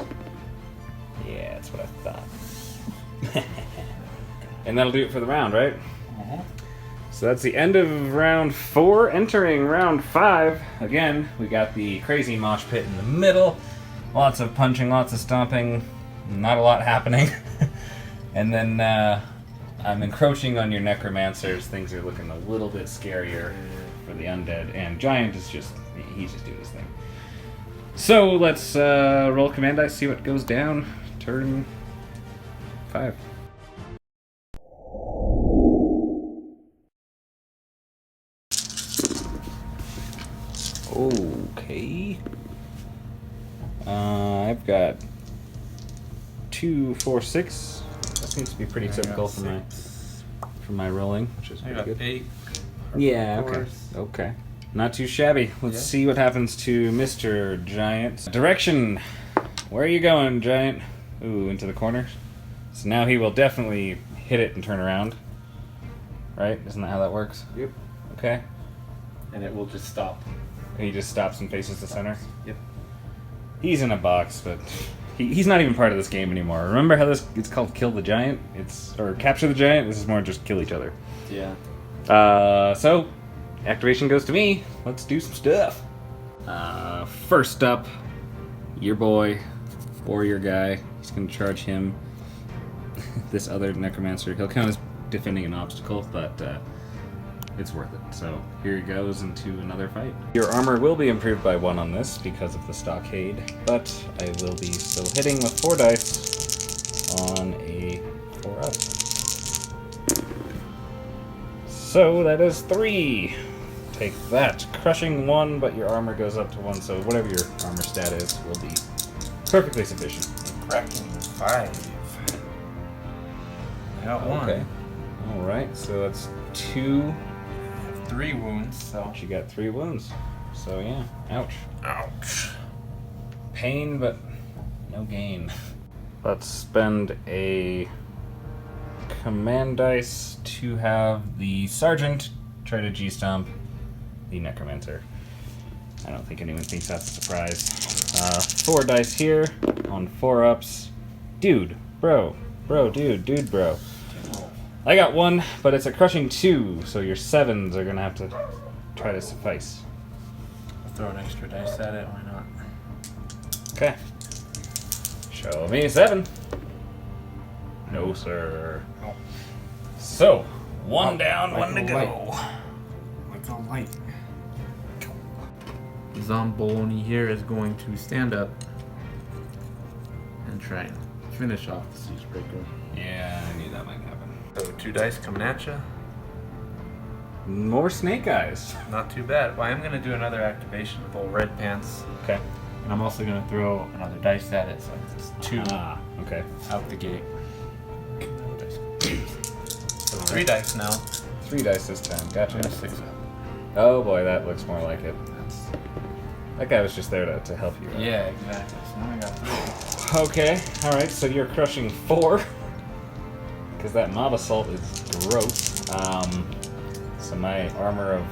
Yeah, that's what I thought. And that'll do it for the round, right? So that's the end of round 4. Entering round 5. Again, we got the crazy mosh pit in the middle. Lots of punching, lots of stomping. Not a lot happening. And then I'm encroaching on your necromancers. Things are looking a little bit scarier for the undead. And Giant is just, he's just doing his thing. So let's roll command dice, see what goes down. Turn 5. Okay. I've got 2, 4, 6. That seems to be pretty typical for my rolling, which is pretty good. 8. Yeah, okay. Okay. Not too shabby. Let's see what happens to Mr. Giant. Direction. Where are you going, Giant? Ooh, into the corner. So now he will definitely hit it and turn around. right? Isn't that how that works? Yep. Okay. And it will just stop. He just stops and faces the center. Yep. He's in a box, but he's not even part of this game anymore. Remember how it's called Kill the Giant? Or Capture the Giant? This is more just kill each other. Yeah. So, activation goes to me. Let's do some stuff. First up, your boy, warrior guy. He's going to charge him. This other necromancer. He'll count as defending an obstacle, but it's worth it. So here he goes into another fight. Your armor will be improved by 1 on this because of the stockade, but I will be still hitting with 4 dice on a 4-up. So that is 3. Take that. Crushing 1, but your armor goes up to 1, so whatever your armor stat is will be perfectly sufficient. Cracking 5. I got 1. Okay. Alright, so that's 2. 3 wounds, so. She got 3 wounds. So yeah, ouch. Ouch. Pain, but no gain. Let's spend a command dice to have the sergeant try to G-stomp the necromancer. I don't think anyone thinks that's a surprise. 4 dice here on 4-ups. Dude, bro, dude, bro. I got 1, but it's a crushing 2, so your 7s are gonna have to try to suffice. I'll throw an extra dice at it, why not? Okay. Show me a 7. No, sir. Oh. So, 1 down, like 1 to a go. Like a light. Zamboni here is going to stand up and try and finish off the Siegebreaker. Yeah, I knew that might happen. So 2 dice coming at you. More snake eyes. Not too bad. Well, I'm going to do another activation with old red pants. Okay. And I'm also going to throw another dice at it, so it's 2 Okay. out the gate. So 3 dice now. 3 dice this time. Gotcha. And a 6 up. Oh boy, that looks more like it. That guy was just there to help you. Right? Yeah, exactly. So now I got 3. Okay. Alright, so you're crushing 4. Because that mob assault is gross. So my armor of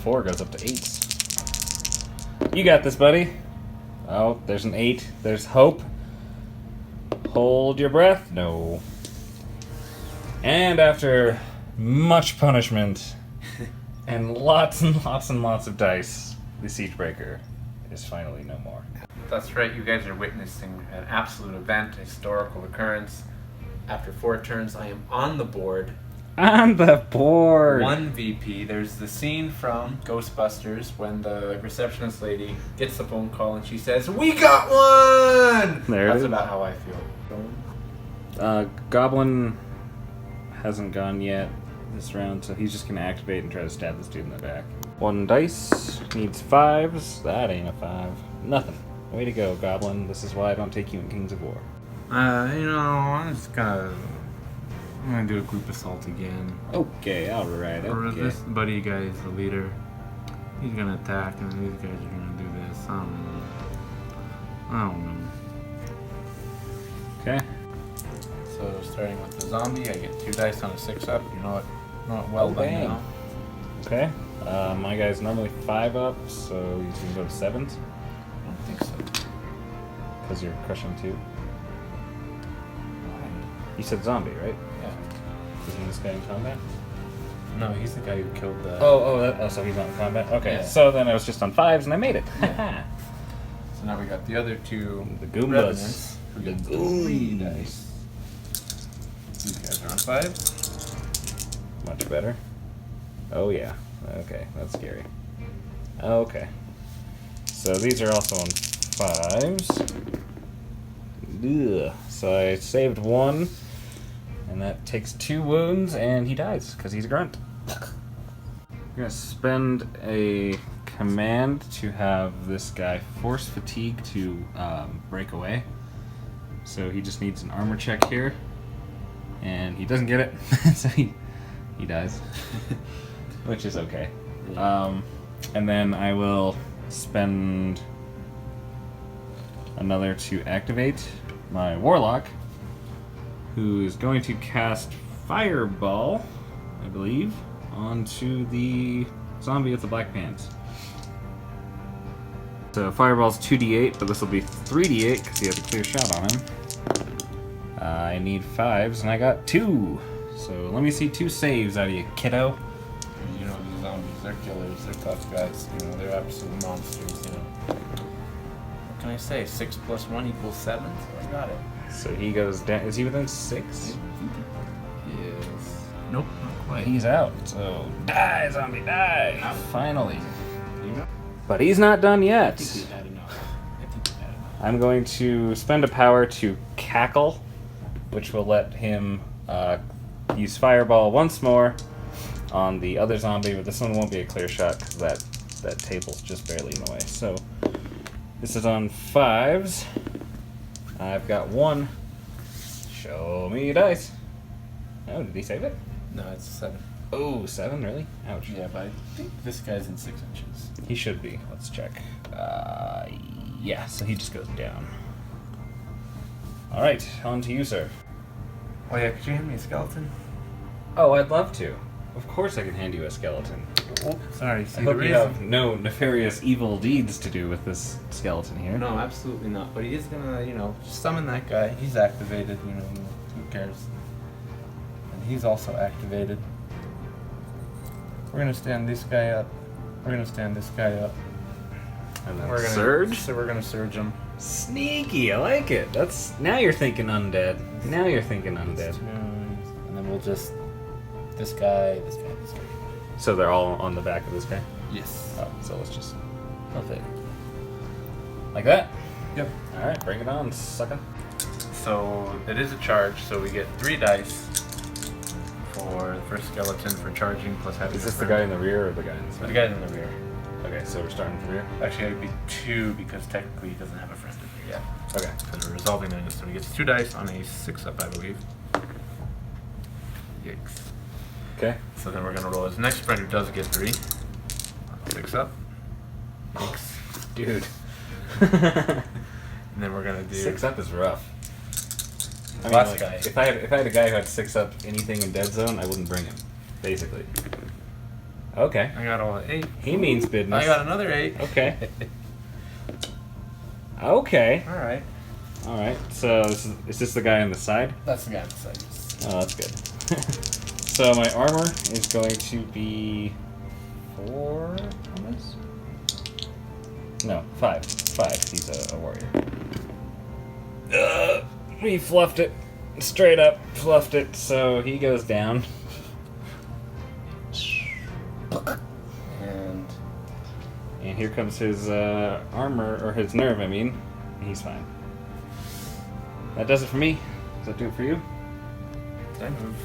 4 goes up to 8. You got this, buddy. Oh, there's an 8. There's hope. Hold your breath. No. And after much punishment and lots of dice, the Siegebreaker is finally no more. That's right, you guys are witnessing an absolute event, a historical occurrence. After 4 turns, I am on the board. On the board! 1 VP. There's the scene from Ghostbusters when the receptionist lady gets the phone call and she says, "We got one!" There it That's is. about how I feel. Goblin hasn't gone yet this round, so he's just gonna activate and try to stab this dude in the back. 1 dice, needs 5s. That ain't a 5. Nothing. Way to go, Goblin. This is why I don't take you in Kings of War. I'm gonna do a group assault again. Okay, alright, Or okay. this buddy guy is the leader. He's gonna attack, and these guys are gonna do this. I don't know. Okay. So starting with the zombie, I get 2 dice on a 6 up. You know it well by dang. now. Okay. My guy's normally 5 up, so he's gonna go to 7s. I don't think so. Because you're crushing 2. You said zombie, right? Yeah. Isn't this guy in combat? No, he's the guy who killed the. So he's not in combat? Okay, Yeah. so then I was just on 5s and I made it. So now we got the other 2 The Goombas. revenants who The get 3 Goombas. dice. These guys are on 5. Much better. Oh yeah. Okay, that's scary. Okay. So these are also on 5s. Ugh. So I saved 1, and that takes 2 wounds, and he dies because he's a grunt. I'm gonna spend a command to have this guy force fatigue to break away. So he just needs an armor check here, and he doesn't get it, so he dies, which is okay. And then I will spend another to activate my warlock, who is going to cast Fireball I believe, onto the zombie with the black pants. So fireball's 2d8, but this will be 3d8 because he has a clear shot on him. I need 5s, and I got 2. So let me see 2 saves out of you, kiddo. You know, these zombies, they're killers, they're tough guys, you know, they're absolute monsters, you know. What can I say? 6 plus 1 equals 7, so I got it. So he goes down. Is he within 6? Yes. Nope, not quite. He's out. So die, zombie, die! Finally. You know? But he's not done I yet. think we had enough. I'm going to spend a power to cackle, which will let him use fireball once more on the other zombie, but this one won't be a clear shot because that table's just barely in the way. So this is on 5s. I've got 1. Show me dice. Oh, did he save it? No, it's 7. Oh, 7, really? Ouch. Yeah, but I think this guy's in 6 inches. He should be. Let's check. Yeah, so he just goes down. Alright, on to you, sir. Oh yeah, could you hand me a skeleton? Oh, I'd love to. Of course I can hand you a skeleton. Oh, sorry. See I the hope you reason? have no nefarious evil deeds to do with this skeleton here. No, absolutely not. But he is gonna, you know, summon that guy. He's activated, you know, who cares? And he's also activated. We're gonna stand this guy up. We're gonna stand this guy up. And then We're gonna surge? So we're gonna surge him. Sneaky, I like it. That's now you're thinking undead. Now you're thinking undead. And then we'll just this guy, this guy, this guy. So they're all on the back of this guy? Yes. Oh, so let's just Perfect. like that? Yep. Alright, bring it on, sucker. So it is a charge, so we get 3 dice for the first skeleton for charging plus having. Is this a the friend. guy in the rear or the guy in the The front? guy's in the rear. Okay, so we're starting from the rear? Actually, it'd be 2 because technically he doesn't have a friend in there yet. Okay. Because we're resolving it, so he gets 2 dice on a 6-up, I believe. Yikes. Okay. So then we're gonna roll his next friend who does get 3. 6-up. Yikes. Dude. And then we're gonna do 6 up is rough. I mean, Last like, guy. if I had a guy who had 6 up anything in Dead Zone, I wouldn't bring him. Basically. Okay. I got all 8. He means business. I got another 8. Okay. Okay. All right. All right. So is this the guy on the side? That's the guy on the side. Oh, that's good. So my armor is going to be 4 on this? No, 5. 5. He's a warrior. He fluffed it. Straight up fluffed it, so he goes down. And here comes his armor, or his nerve, I mean. He's fine. That does it for me. Does that do it for you? Did I move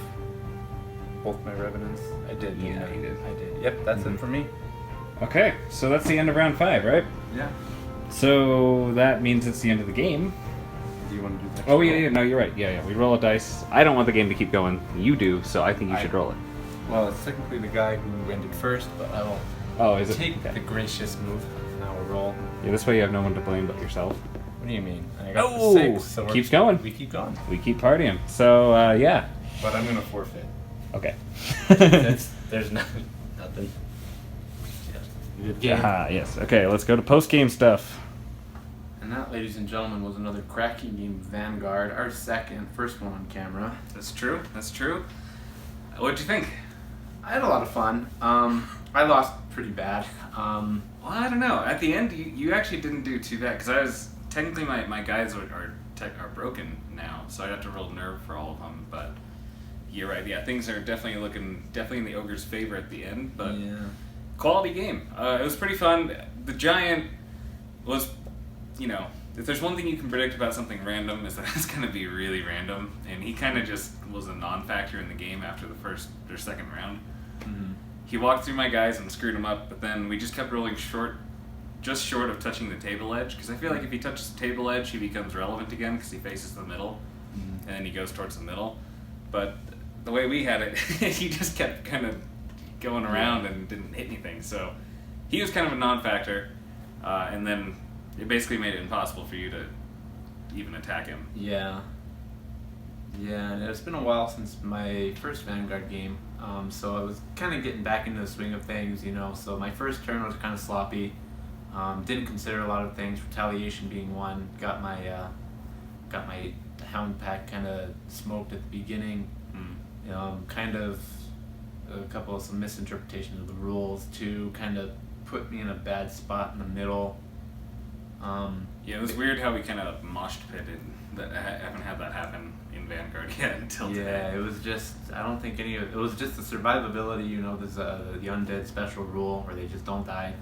both my revenants? I did. Yeah, you did. I did. Yep, that's it for me. Okay, so that's the end of round 5, right? Yeah. So that means it's the end of the game. Do you want to do that? Oh, yeah, no, you're right. Yeah, we roll a dice. I don't want the game to keep going. You do, so I think you should roll it. Well, it's technically the guy who ended first, but I will Oh, is it? take Okay. the gracious move. Now we'll roll. Yeah, this way you have no one to blame but yourself. What do you mean? I got Oh, the 6, so keeps going. We keep going. We keep partying. So, yeah. But I'm gonna forfeit. Okay. There's nothing. Yeah. Good game. Ah, yes. Okay, let's go to post-game stuff. And that, ladies and gentlemen, was another cracking game of Vanguard. Our first one on camera. That's true. That's true. What'd you think? I had a lot of fun. I lost pretty bad. Well, I don't know. At the end, you actually didn't do too bad, because I was... Technically, my guides are broken now, so I have to roll nerve for all of them, but... You're right, yeah, things are definitely in the Ogre's favor at the end, but... Yeah. Quality game. It was pretty fun. The giant was, you know, if there's one thing you can predict about something random is that it's going to be really random, and he kind of just was a non-factor in the game after the first or second round. Mm-hmm. He walked through my guys and screwed them up, but then we just kept rolling just short of touching the table edge, because I feel like if he touches the table edge, he becomes relevant again because he faces the middle, Mm-hmm. and then he goes towards the middle. But the way we had it, he just kept kind of going around and didn't hit anything. So he was kind of a non-factor, and then it basically made it impossible for you to even attack him. Yeah. Yeah, and it's been a while since my first Vanguard game, so I was kind of getting back into the swing of things, you know. So my first turn was kind of sloppy. Didn't consider a lot of things. Retaliation being one. Got my Hound Pack kind of smoked at the beginning. Kind of some misinterpretations of the rules too. Kind of put me in a bad spot in the middle. Yeah, it was weird how we kind of moshed pitted. That I haven't had that happen in Vanguard yet until today. Yeah, it was just, I don't think it was just the survivability, you know, there's the undead special rule where they just don't die.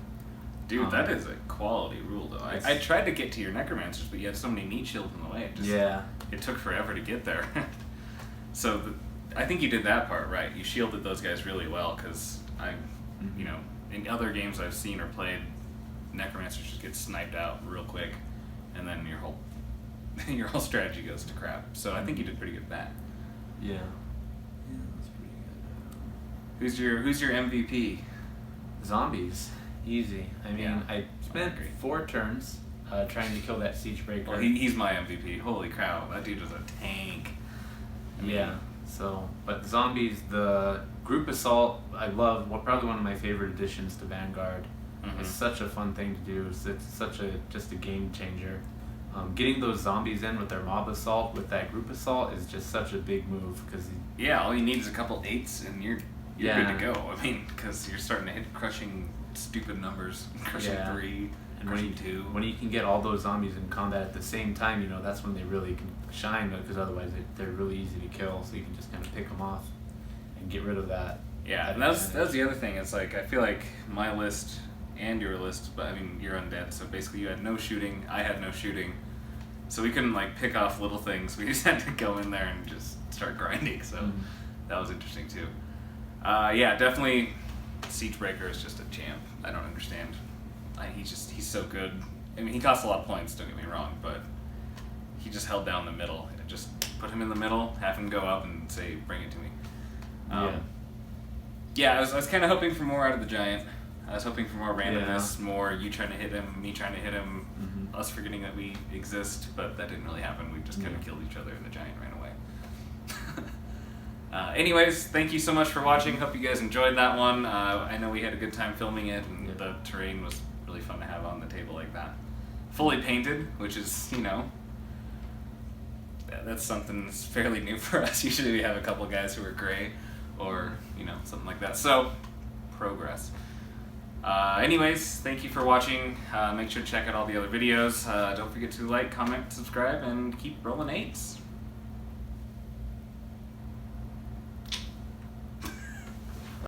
Dude, that is a quality rule though. I tried to get to your necromancers, but you had so many meat shields in the way. It took forever to get there. So I think you did that part right. You shielded those guys really well, because you know, in other games I've seen or played, necromancers just get sniped out real quick, and then your whole strategy goes to crap. So I think you did pretty good at that. Yeah. Yeah, that's pretty good. Who's your MVP? Zombies. Easy. I mean, Yeah, I spent 4 turns trying to kill that siege breaker. Well, he's my MVP. Holy cow, that dude was a tank. I mean, yeah. So, but zombies, the group assault, I love. Well, probably one of my favorite additions to Vanguard. It's such a fun thing to do. It's such just a game changer. Getting those zombies in with their mob assault with that group assault is just such a big move, because yeah, all you need is a couple 8s and you're good to go. I mean, because you're starting to hit crushing stupid numbers, crushing 3, and crushing 2. When you can get all those zombies in combat at the same time, you know, that's when they really can shine, because otherwise they're really easy to kill. So you can just kind of pick them off and get rid of that. Yeah, and that's the other thing. It's like, I feel like my list and your list, but I mean, you're undead, so basically you had no shooting, I had no shooting, so we couldn't like pick off little things. We just had to go in there and just start grinding. So that was interesting too. Yeah, definitely. Siegebreaker is just a champ. I don't understand. He's so good. I mean, he costs a lot of points, don't get me wrong, but he just held down the middle. Just put him in the middle, have him go up and say, bring it to me. Yeah, I was kind of hoping for more out of the giant. I was hoping for more randomness, more you trying to hit him, me trying to hit him, us forgetting that we exist, but that didn't really happen. We just kind of killed each other and the giant ran away. Anyways, thank you so much for watching. Hope you guys enjoyed that one. I know we had a good time filming it, and the terrain was really fun to have on the table like that. Fully painted, which is, you know, that's something that's fairly new for us. Usually we have a couple guys who are gray or, you know, something like that. So, progress. Anyways, thank you for watching. Make sure to check out all the other videos. Don't forget to like, comment, subscribe, and keep rolling 8s.